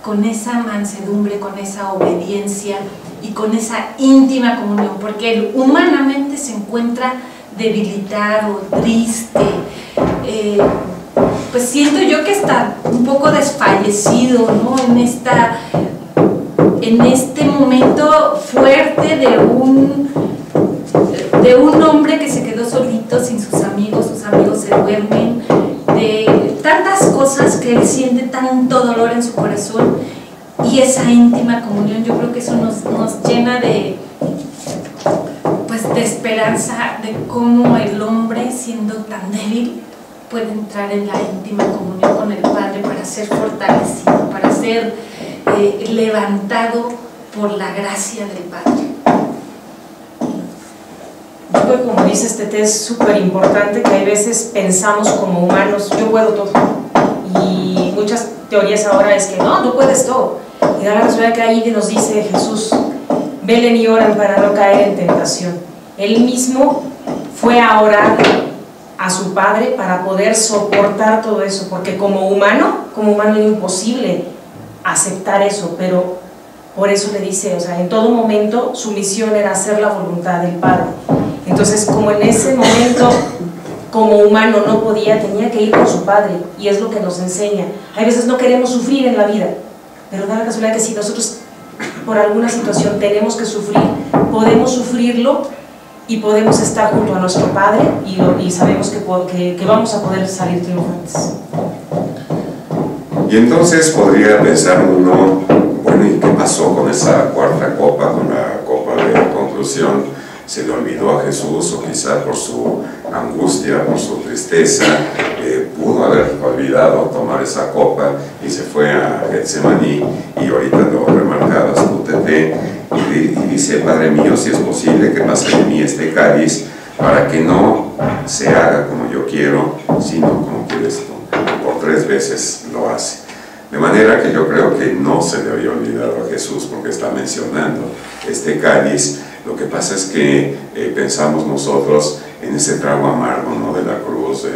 con esa mansedumbre, con esa obediencia y con esa íntima comunión, porque él humanamente se encuentra debilitado, triste, pues siento yo que está un poco desfallecido, ¿no? En este momento fuerte de un hombre que se quedó solito, sin sus amigos se duermen, de tantas cosas que él siente, tanto dolor en su corazón, y esa íntima comunión. Yo creo que eso nos llena de esperanza de cómo el hombre, siendo tan débil, puede entrar en la íntima comunión con el Padre para ser fortalecido, para ser levantado por la gracia del Padre. Yo creo que, como dices, Tete, es súper importante que hay veces pensamos como humanos: yo puedo todo, y muchas teorías ahora es que no puedes todo, y da la casualidad que ahí nos dice Jesús: velen y oran para no caer en tentación. Él mismo fue a orar a su Padre para poder soportar todo eso, porque como humano era imposible aceptar eso, pero por eso le dice, o sea, en todo momento su misión era hacer la voluntad del Padre. Entonces, como en ese momento como humano no podía, tenía que ir con su Padre, y es lo que nos enseña. Hay veces no queremos sufrir en la vida, pero da la casualidad que si nosotros por alguna situación tenemos que sufrir, podemos sufrirlo y podemos estar junto a nuestro Padre, y sabemos que vamos a poder salir triunfantes. Y entonces podría pensar uno, bueno, ¿y qué pasó con esa cuarta copa, con la copa de conclusión? ¿Se le olvidó a Jesús, o quizá por su angustia, por su tristeza, pudo haber olvidado tomar esa copa y se fue a Getsemaní? Y ahorita lo remarcabas tú, Tete, y dice: Padre mío, si es posible que pase de mí este cáliz, para que no se haga como yo quiero, sino como quieres tú. Por 3 veces lo hace. De manera que yo creo que no se le había olvidado a Jesús, porque está mencionando este cáliz. Lo que pasa es que pensamos nosotros en ese trago amargo, ¿no?, de la cruz,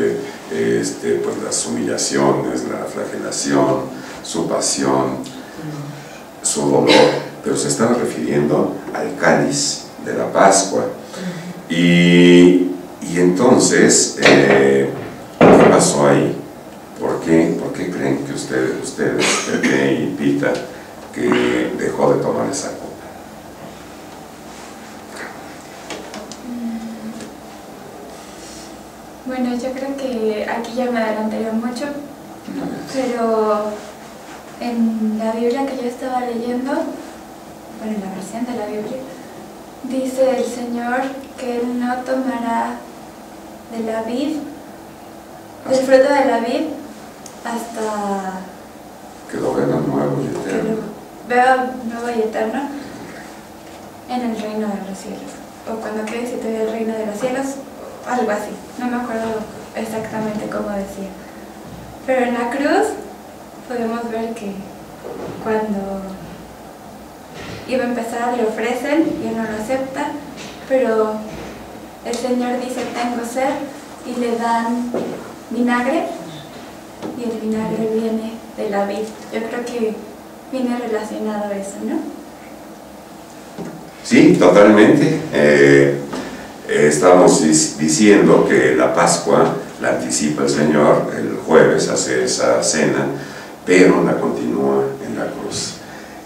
pues las humillaciones, la flagelación, su pasión, su dolor, pero se estaba refiriendo al cáliz de la Pascua. Y entonces, ¿qué pasó ahí? ¿Por qué creen que ustedes, Pepe y Pita, que dejó de tomar esa copa? Bueno, yo creo que aquí ya me adelantaría mucho, pero en la Biblia que yo estaba leyendo, bueno, en la versión de la Biblia, dice el Señor que Él no tomará de la vid, del fruto de la vid, hasta que lo vea nuevo y eterno. Que lo vea nuevo y eterno en el reino de los cielos, o cuando quede situado el reino de los cielos, algo así, no me acuerdo exactamente cómo decía. Pero en la cruz podemos ver que cuando iba a empezar le ofrecen y él no lo acepta, pero el Señor dice: tengo sed, y le dan vinagre, y el vinagre viene de la vid. Yo creo que viene relacionado a eso, ¿no? Sí, totalmente. Estamos diciendo que la Pascua la anticipa el Señor, el jueves hace esa cena, pero la continúa en la cruz.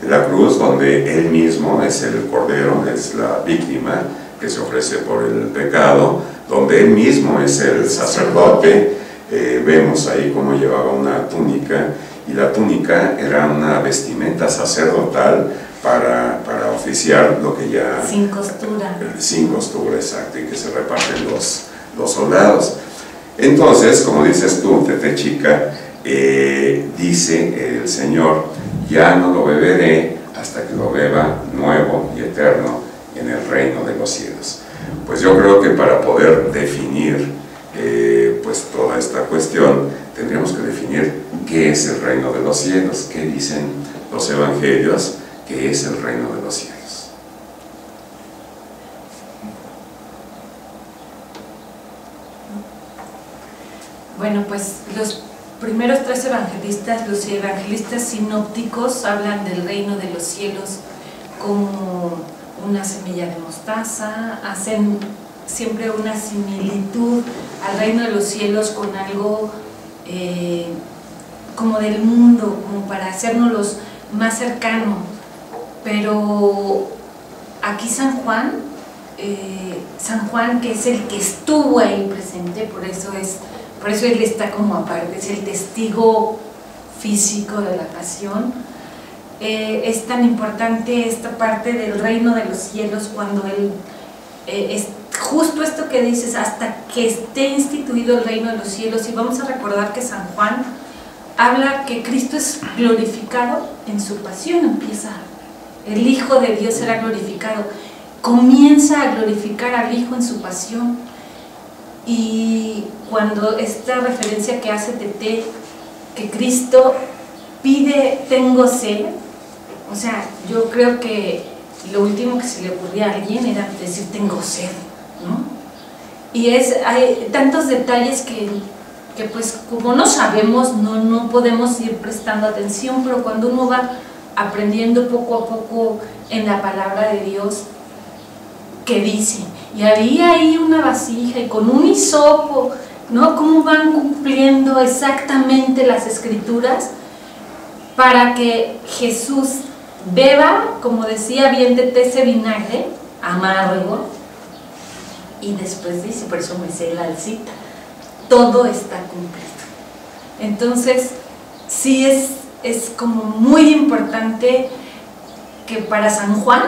En la cruz, donde Él mismo es el Cordero, es la víctima que se ofrece por el pecado, donde Él mismo es el sacerdote. Vemos ahí cómo llevaba una túnica, y la túnica era una vestimenta sacerdotal para oficiar lo que ya... Sin costura. Sin costura, exacto, y que se reparten los soldados. Entonces, como dices tú, Tete Chica, dice el Señor, ya no lo beberé hasta que lo beba nuevo y eterno en el reino de los cielos. Pues yo creo que para poder definir pues toda esta cuestión, tendríamos que definir qué es el reino de los cielos, qué dicen los evangelios que es el reino de los cielos. Bueno, pues los primeros tres evangelistas, los evangelistas sinópticos, hablan del reino de los cielos como una semilla de mostaza, hacen siempre una similitud al reino de los cielos con algo como del mundo, como para hacérnoslos más cercano. Pero aquí San Juan, que es el que estuvo ahí presente, por eso él está como aparte, es el testigo físico de la pasión. Es tan importante esta parte del reino de los cielos cuando él, es justo esto que dices, hasta que esté instituido el reino de los cielos. Y vamos a recordar que San Juan habla que Cristo es glorificado en su pasión, empieza, el Hijo de Dios será glorificado, comienza a glorificar al Hijo en su pasión. Y cuando esta referencia que hace Tete, que Cristo pide, tengo sed, o sea, yo creo que lo último que se le ocurría a alguien era decir tengo sed, ¿no? Y hay tantos detalles que pues como no sabemos, no podemos ir prestando atención, pero cuando uno va aprendiendo poco a poco en la palabra de Dios, que dice, y había ahí una vasija y con un hisopo, ¿no? Cómo van cumpliendo exactamente las escrituras para que Jesús beba, como decía bien de ese vinagre amargo, y después dice, por eso me sé la cita, todo está cumplido. Entonces sí es como muy importante que para San Juan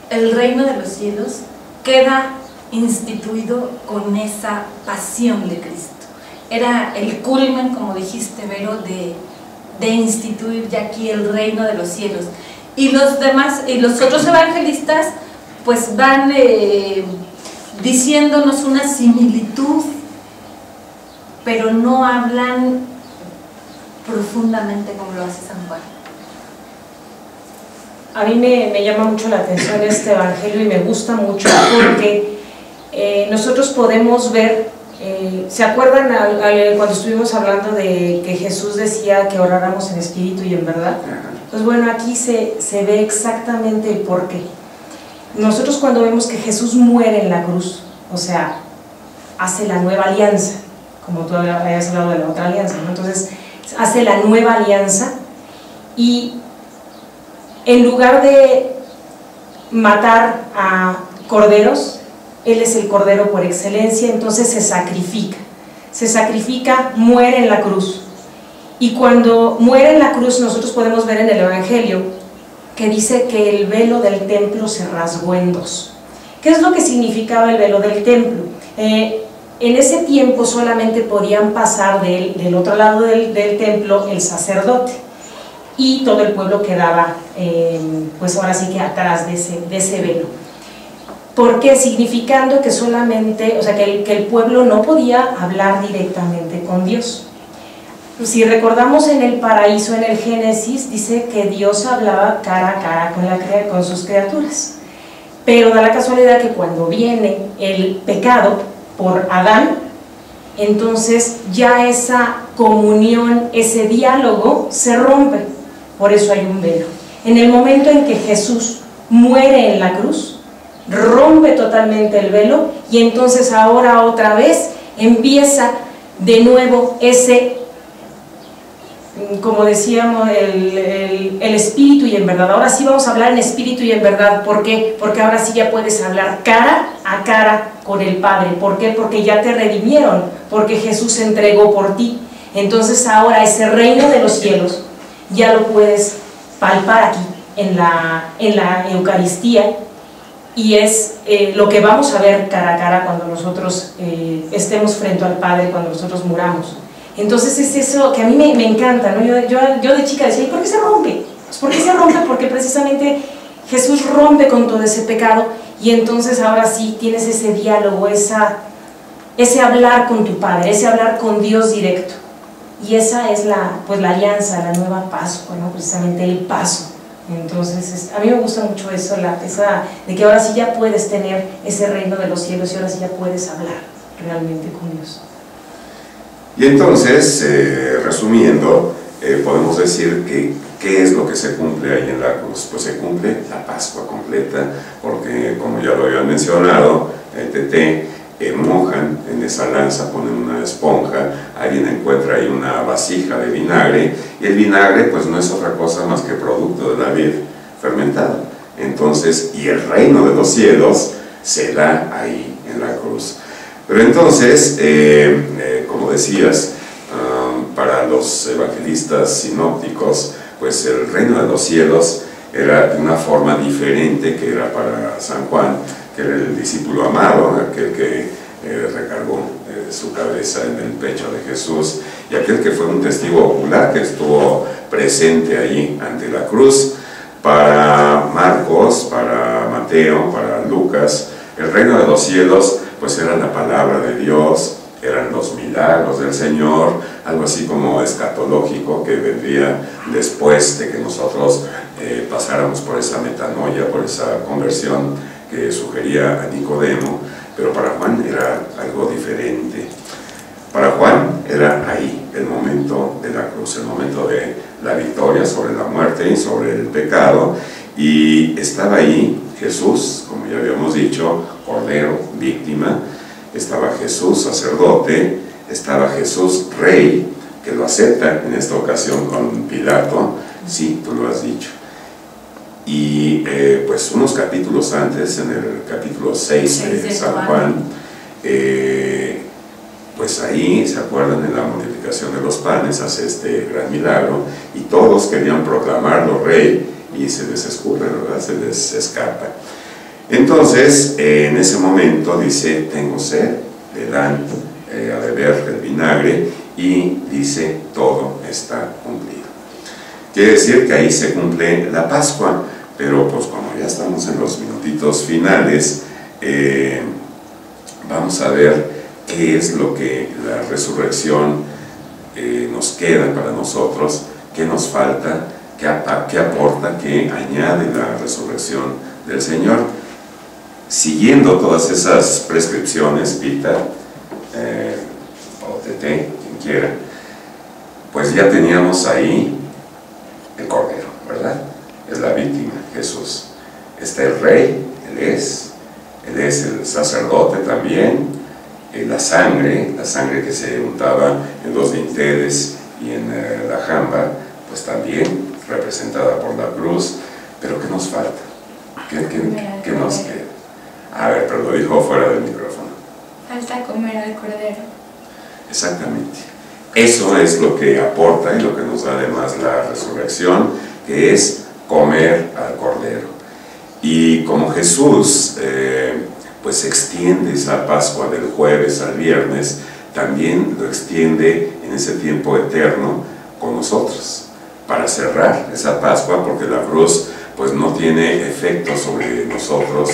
el reino de los cielos queda instituido con esa pasión de Cristo. Era el culmen, como dijiste, Vero, de instituir ya aquí el reino de los cielos. Y los demás, y los otros evangelistas, pues van diciéndonos una similitud, pero no hablan profundamente como lo hace San Juan. A mí me llama mucho la atención este evangelio y me gusta mucho porque nosotros podemos ver, ¿se acuerdan cuando estuvimos hablando de que Jesús decía que oráramos en espíritu y en verdad? Pues bueno, aquí se ve exactamente el porqué. Nosotros cuando vemos que Jesús muere en la cruz, o sea, hace la nueva alianza, como tú habías hablado de la otra alianza, ¿no? Entonces hace la nueva alianza y en lugar de matar a corderos, Él es el cordero por excelencia, entonces se sacrifica, muere en la cruz. Y cuando muere en la cruz, nosotros podemos ver en el Evangelio que dice que el velo del templo se rasgó en dos. ¿Qué es lo que significaba el velo del templo? En ese tiempo solamente podían pasar del otro lado del templo el sacerdote, y todo el pueblo quedaba, pues ahora sí que atrás de ese velo. ¿Por qué? Significando que solamente, o sea, que el pueblo no podía hablar directamente con Dios. Si recordamos en el paraíso, en el Génesis, dice que Dios hablaba cara a cara con sus criaturas. Pero da la casualidad que cuando viene el pecado por Adán, entonces ya esa comunión, ese diálogo se rompe, por eso hay un velo. En el momento en que Jesús muere en la cruz, rompe totalmente el velo y entonces ahora otra vez empieza de nuevo ese, como decíamos, el espíritu y en verdad. Ahora sí vamos a hablar en espíritu y en verdad. ¿Por qué? Porque ahora sí ya puedes hablar cara a cara con el Padre. ¿Por qué? Porque ya te redimieron, porque Jesús se entregó por ti. Entonces ahora ese reino de los cielos ya lo puedes palpar aquí en la Eucaristía, y es lo que vamos a ver cara a cara cuando nosotros estemos frente al Padre, cuando nosotros muramos. Entonces es eso que a mí me encanta, ¿no? Yo de chica decía, ¿y por qué se rompe? Pues ¿por qué se rompe? Porque precisamente Jesús rompe con todo ese pecado, y entonces ahora sí tienes ese diálogo, ese hablar con tu Padre, ese hablar con Dios directo. Y esa es la alianza, la nueva Pascua, ¿no? Precisamente el paso. Entonces a mí me gusta mucho eso, de que ahora sí ya puedes tener ese reino de los cielos y ahora sí ya puedes hablar realmente con Dios. Y entonces, resumiendo, podemos decir que ¿qué es lo que se cumple ahí en la cruz? Pues se cumple la Pascua completa, porque como ya lo habían mencionado, mojan en esa lanza, ponen una esponja, alguien encuentra ahí una vasija de vinagre, y el vinagre pues no es otra cosa más que producto de la vid fermentada. Entonces, y el reino de los cielos se da ahí en la cruz. Pero entonces, como decías, para los evangelistas sinópticos, pues el reino de los cielos era de una forma diferente que era para San Juan, que era el discípulo amado, aquel que recargó su cabeza en el pecho de Jesús, y aquel que fue un testigo ocular, que estuvo presente ahí ante la cruz. Para Marcos, para Mateo, para Lucas, el reino de los cielos pues era la palabra de Dios, eran los milagros del Señor, algo así como escatológico que vendría después de que nosotros pasáramos por esa metanoia, por esa conversión que sugería a Nicodemo. Pero para Juan era algo diferente. Para Juan era ahí el momento de la cruz, el momento de la victoria sobre la muerte y sobre el pecado, y estaba ahí Jesús, como ya habíamos dicho, Cordero, víctima, estaba Jesús, sacerdote, estaba Jesús, rey, que lo acepta en esta ocasión con Pilato, sí, tú lo has dicho. Y pues unos capítulos antes, en el capítulo 6 de San Juan, pues ahí, ¿se acuerdan? En la multiplicación de los panes hace este gran milagro, y todos querían proclamarlo rey, y se les escurre, ¿verdad? Se les escapa. Entonces, en ese momento dice, tengo sed, le dan a beber el vinagre, y dice, todo está cumplido. Quiere decir que ahí se cumple la Pascua, pero pues como ya estamos en los minutitos finales, vamos a ver qué es lo que la resurrección nos queda para nosotros, qué nos falta, qué aporta, qué añade la resurrección del Señor. Siguiendo todas esas prescripciones, Pita o Tete, quien quiera, pues ya teníamos ahí el Cordero, ¿verdad? Es la víctima, Jesús. Está el Rey, Él es el sacerdote también, la sangre que se untaba en los dinteles y en la jamba, pues también representada por la cruz. Pero ¿qué nos falta? ¿Qué nos queda? A ver, pero lo dijo fuera del micrófono. Falta comer al Cordero. Exactamente. Eso es lo que aporta y lo que nos da además la resurrección, que es comer al Cordero. Y como Jesús pues extiende esa Pascua del jueves al viernes, también lo extiende en ese tiempo eterno con nosotros, para cerrar esa Pascua, porque la cruz pues no tiene efecto sobre nosotros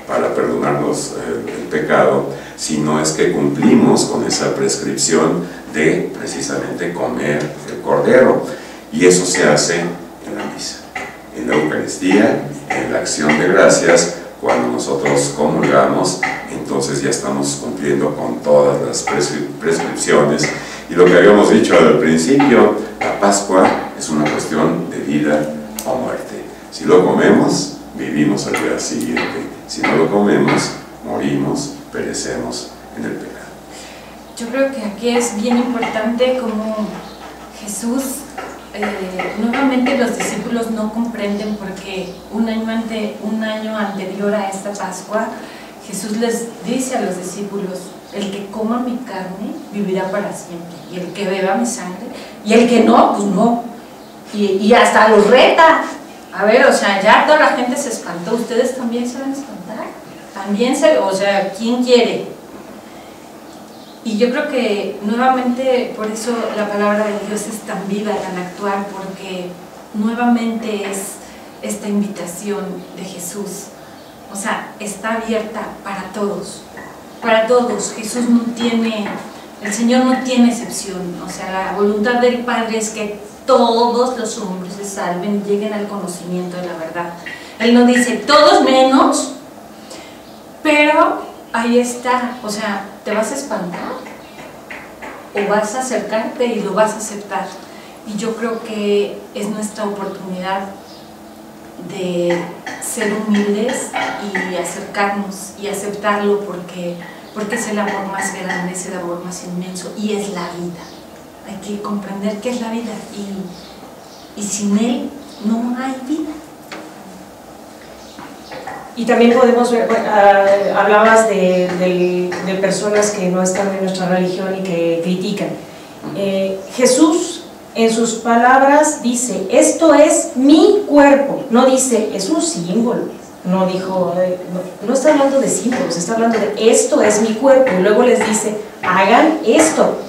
para perdonarnos el pecado, sino es que cumplimos con esa prescripción de precisamente comer el Cordero, y eso se hace en la misa, en la Eucaristía, en la acción de gracias, cuando nosotros comulgamos, entonces ya estamos cumpliendo con todas las prescripciones. Y lo que habíamos dicho al principio, la Pascua es una cuestión de vida o muerte. Si lo comemos, vivimos al día siguiente. Si no lo comemos, morimos, perecemos en el pecado. Yo creo que aquí es bien importante como Jesús, nuevamente los discípulos no comprenden porque un año anterior a esta Pascua, Jesús les dice a los discípulos: el que coma mi carne vivirá para siempre, y el que beba mi sangre, y el que no, pues no. Y hasta los reta. A ver, o sea, ya toda la gente se espantó. ¿Ustedes también se van a espantar? También o sea, ¿quién quiere? Y yo creo que nuevamente por eso la palabra de Dios es tan viva, tan actual, porque nuevamente es esta invitación de Jesús. O sea, está abierta para todos. Para todos. Jesús no tiene, el Señor no tiene excepción. O sea, la voluntad del Padre es que todos los hombres se salven y lleguen al conocimiento de la verdad. Él no dice todos menos, pero ahí está. O sea, ¿te vas a espantar? ¿O vas a acercarte y lo vas a aceptar? Y yo creo que es nuestra oportunidad de ser humildes y acercarnos y aceptarlo, porque es el amor más grande, es el amor más inmenso y es la vida. Hay que comprender qué es la vida y sin él no hay vida. Y también podemos ver, hablabas de personas que no están en nuestra religión y que critican. Jesús en sus palabras dice: esto es mi cuerpo. No dice, es un símbolo. No dijo, no está hablando de símbolos, está hablando de esto es mi cuerpo. Y luego les dice, hagan esto.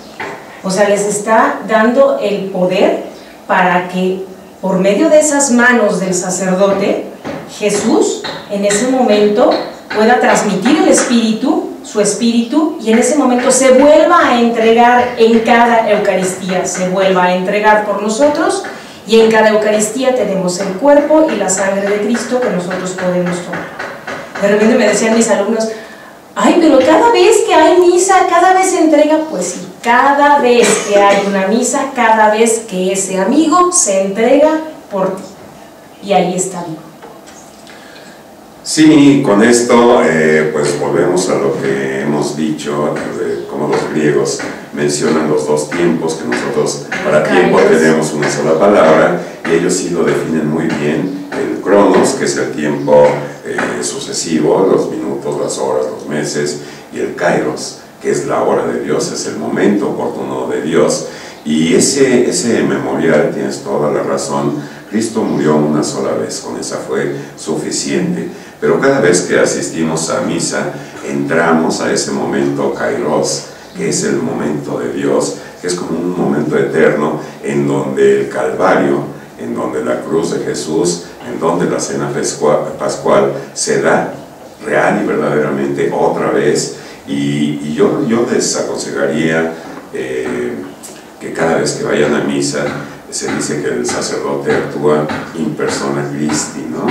O sea, les está dando el poder para que por medio de esas manos del sacerdote, Jesús en ese momento pueda transmitir el Espíritu, su Espíritu, y en ese momento se vuelva a entregar en cada Eucaristía, se vuelva a entregar por nosotros, y en cada Eucaristía tenemos el cuerpo y la sangre de Cristo que nosotros podemos tomar. De repente me decían mis alumnos, ay, pero cada vez que hay misa, cada vez se entrega. Pues sí, cada vez que hay una misa, cada vez que ese amigo se entrega por ti, y ahí está vivo. Sí, con esto pues volvemos a lo que hemos dicho, como los griegos mencionan los dos tiempos, que nosotros para tiempo tenemos una sola palabra, y ellos sí lo definen muy bien: el cronos, que es el tiempo sucesivo, los minutos, las horas, los meses, y el kairos, que es la hora de Dios, es el momento oportuno de Dios. Y ese memorial, tienes toda la razón, Cristo murió una sola vez, con esa fue suficiente. Pero cada vez que asistimos a misa, entramos a ese momento kairos, que es el momento de Dios, que es como un momento eterno, en donde el Calvario, en donde la cruz de Jesús, en donde la cena pascual se da real y verdaderamente otra vez. Y yo les aconsejaría que cada vez que vayan a misa, se dice que el sacerdote actúa in persona Christi, ¿no?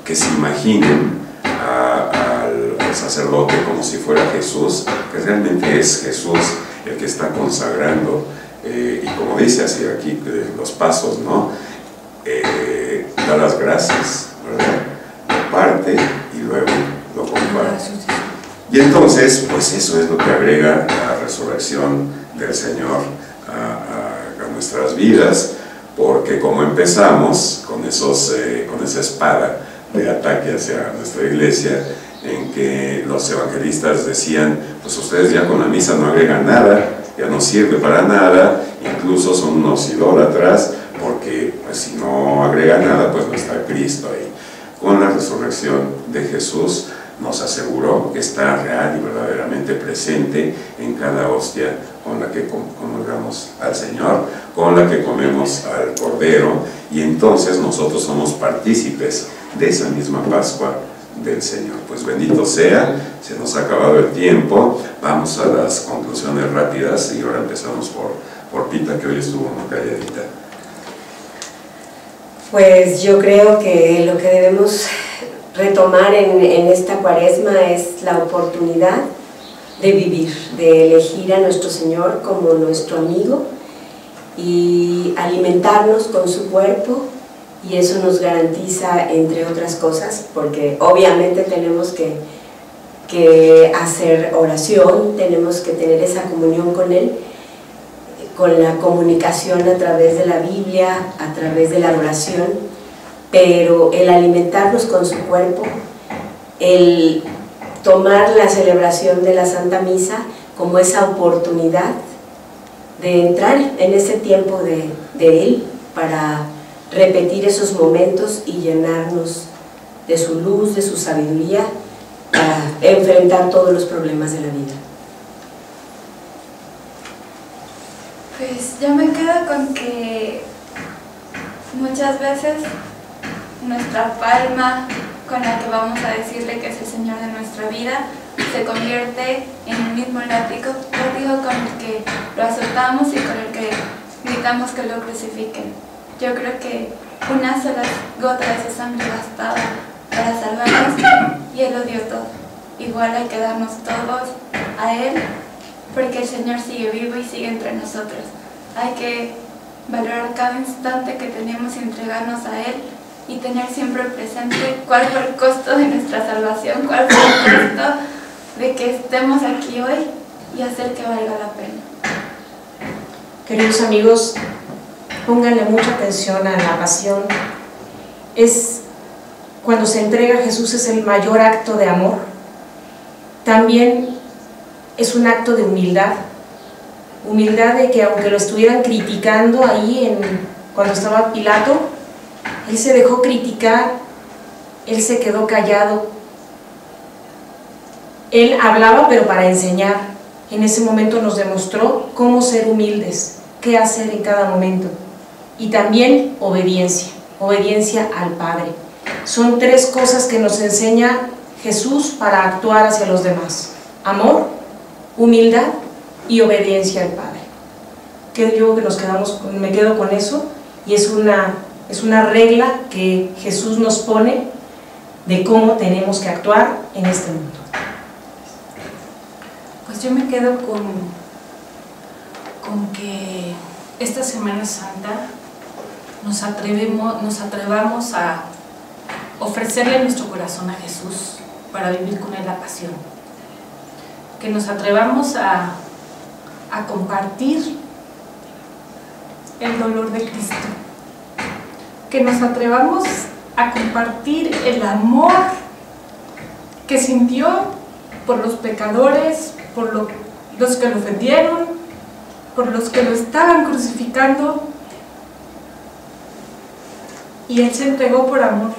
Que se imaginen al sacerdote como si fuera Jesús, que realmente es Jesús el que está consagrando, y como dice así aquí los pasos, ¿no? Da las gracias, ¿verdad? Lo parte y luego lo comparte. Y entonces, pues eso es lo que agrega la resurrección del Señor a nuestras vidas, porque como empezamos con esa espada de ataque hacia nuestra iglesia, en que los evangelistas decían, pues ustedes ya con la misa no agregan nada, ya no sirve para nada, incluso son unos idólatras, porque pues si no agrega nada, pues no está Cristo ahí. Con la resurrección de Jesús nos aseguró que está real y verdaderamente presente en cada hostia con la que comulgamos al Señor, con la que comemos al Cordero, y entonces nosotros somos partícipes de esa misma Pascua del Señor. Pues bendito sea, se nos ha acabado el tiempo, vamos a las conclusiones rápidas, y ahora empezamos por Pita, que hoy estuvo muy calladita. Pues yo creo que lo que debemos retomar en esta Cuaresma es la oportunidad de vivir, de elegir a nuestro Señor como nuestro amigo y alimentarnos con su cuerpo, y eso nos garantiza, entre otras cosas, porque obviamente tenemos que hacer oración, tenemos que tener esa comunión con Él, con la comunicación a través de la Biblia, a través de la oración, pero el alimentarnos con su cuerpo, el tomar la celebración de la Santa Misa como esa oportunidad de entrar en ese tiempo de Él para repetir esos momentos y llenarnos de su luz, de su sabiduría, para enfrentar todos los problemas de la vida. Pues yo me quedo con que muchas veces nuestra palma con la que vamos a decirle que es el Señor de nuestra vida se convierte en el mismo látigo con el que lo azotamos y con el que gritamos que lo crucifiquen. Yo creo que una sola gota de su sangre bastaba para salvarnos y Él lo dio todo. Igual hay que darnos todos a Él, porque el Señor sigue vivo y sigue entre nosotros. Hay que valorar cada instante que tenemos y entregarnos a Él y tener siempre presente cuál fue el costo de nuestra salvación, cuál fue el costo de que estemos aquí hoy y hacer que valga la pena. Queridos amigos, pónganle mucha atención a la pasión. Es cuando se entrega a Jesús, es el mayor acto de amor. También es un acto de humildad de que aunque lo estuvieran criticando ahí cuando estaba Pilato, Él se dejó criticar, Él se quedó callado. Él hablaba pero para enseñar. En ese momento nos demostró cómo ser humildes, qué hacer en cada momento. Y también obediencia al Padre. Son tres cosas que nos enseña Jesús para actuar hacia los demás: amor, humildad y obediencia al Padre. Que yo que me quedo con eso, y es una regla que Jesús nos pone de cómo tenemos que actuar en este mundo. Pues yo me quedo con que esta Semana Santa nos atrevamos a ofrecerle nuestro corazón a Jesús para vivir con Él la pasión. Que nos atrevamos a compartir el dolor de Cristo. Que nos atrevamos a compartir el amor que sintió por los pecadores, por los que lo ofendieron, por los que lo estaban crucificando. Y Él se entregó por amor.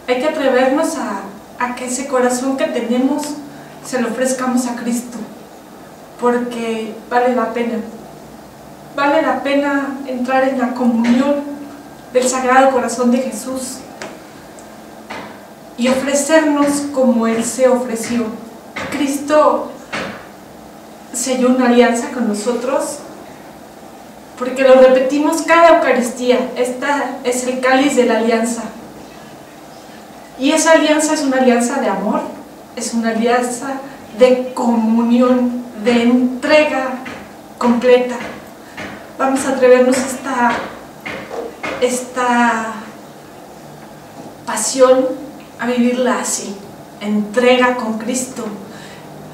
Hay que atrevernos a que ese corazón que tenemos se lo ofrezcamos a Cristo, porque vale la pena. Vale la pena entrar en la comunión del Sagrado Corazón de Jesús y ofrecernos como Él se ofreció. Cristo selló una alianza con nosotros, porque lo repetimos cada Eucaristía. Esta es el cáliz de la alianza. Y esa alianza es una alianza de amor, es una alianza de comunión, de entrega completa. Vamos a atrevernos a esta pasión, a vivirla así, entrega con Cristo.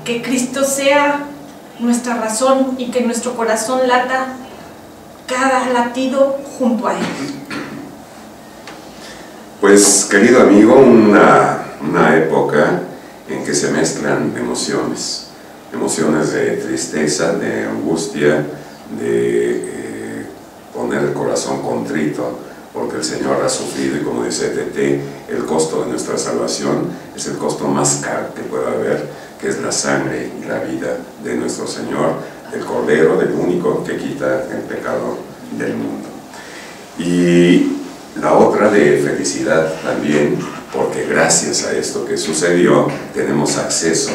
Que Cristo sea nuestra razón y que nuestro corazón lata cada latido junto a Él. Pues, querido amigo, una época en que se mezclan emociones de tristeza, de angustia, de poner el corazón contrito, porque el Señor ha sufrido, y como dice Tete, el costo de nuestra salvación es el costo más caro que pueda haber, que es la sangre y la vida de nuestro Señor, del Cordero, del único que quita el pecado del mundo. Y la otra de felicidad también, porque gracias a esto que sucedió, tenemos acceso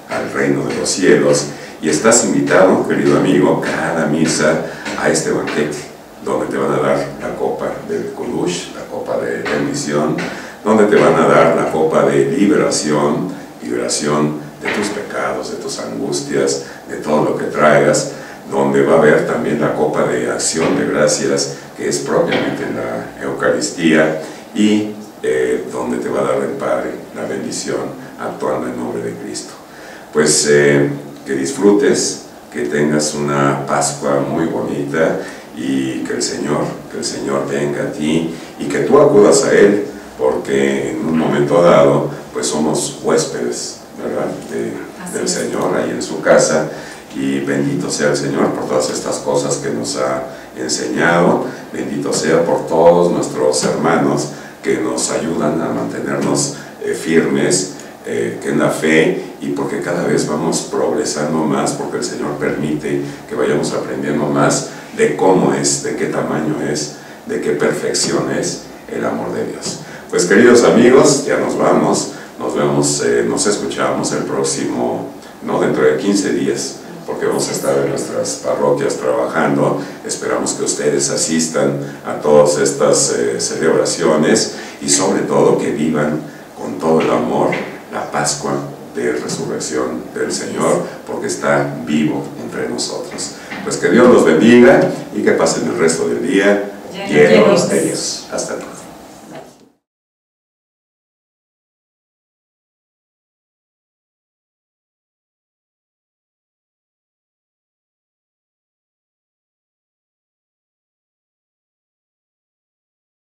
al reino de los cielos, y estás invitado, querido amigo, cada misa a este banquete, donde te van a dar la copa del Kudush, la copa de bendición, donde te van a dar la copa de liberación de tus pecados, de tus angustias, de todo lo que traigas, donde va a haber también la copa de acción de gracias, que es propiamente la Eucaristía, y donde te va a dar el Padre la bendición actuando en nombre de Cristo. Pues que disfrutes, que tengas una Pascua muy bonita, y que el Señor venga a ti y que tú acudas a Él, porque en un momento dado pues somos huéspedes, ¿verdad?, del Señor ahí en su casa. Y bendito sea el Señor por todas estas cosas que nos ha enseñado. Bendito sea por todos nuestros hermanos que nos ayudan a mantenernos firmes, que en la fe, y porque cada vez vamos progresando más, porque el Señor permite que vayamos aprendiendo más de cómo es, de qué tamaño es, de qué perfección es el amor de Dios. Pues queridos amigos, ya nos vamos, nos vemos, nos escuchamos el próximo, no, dentro de 15 días, porque vamos a estar en nuestras parroquias trabajando. Esperamos que ustedes asistan a todas estas celebraciones, y sobre todo que vivan con todo el amor la Pascua de Resurrección del Señor, porque está vivo entre nosotros. Pues que Dios los bendiga y que pasen el resto del día llenos de Dios. Hasta luego.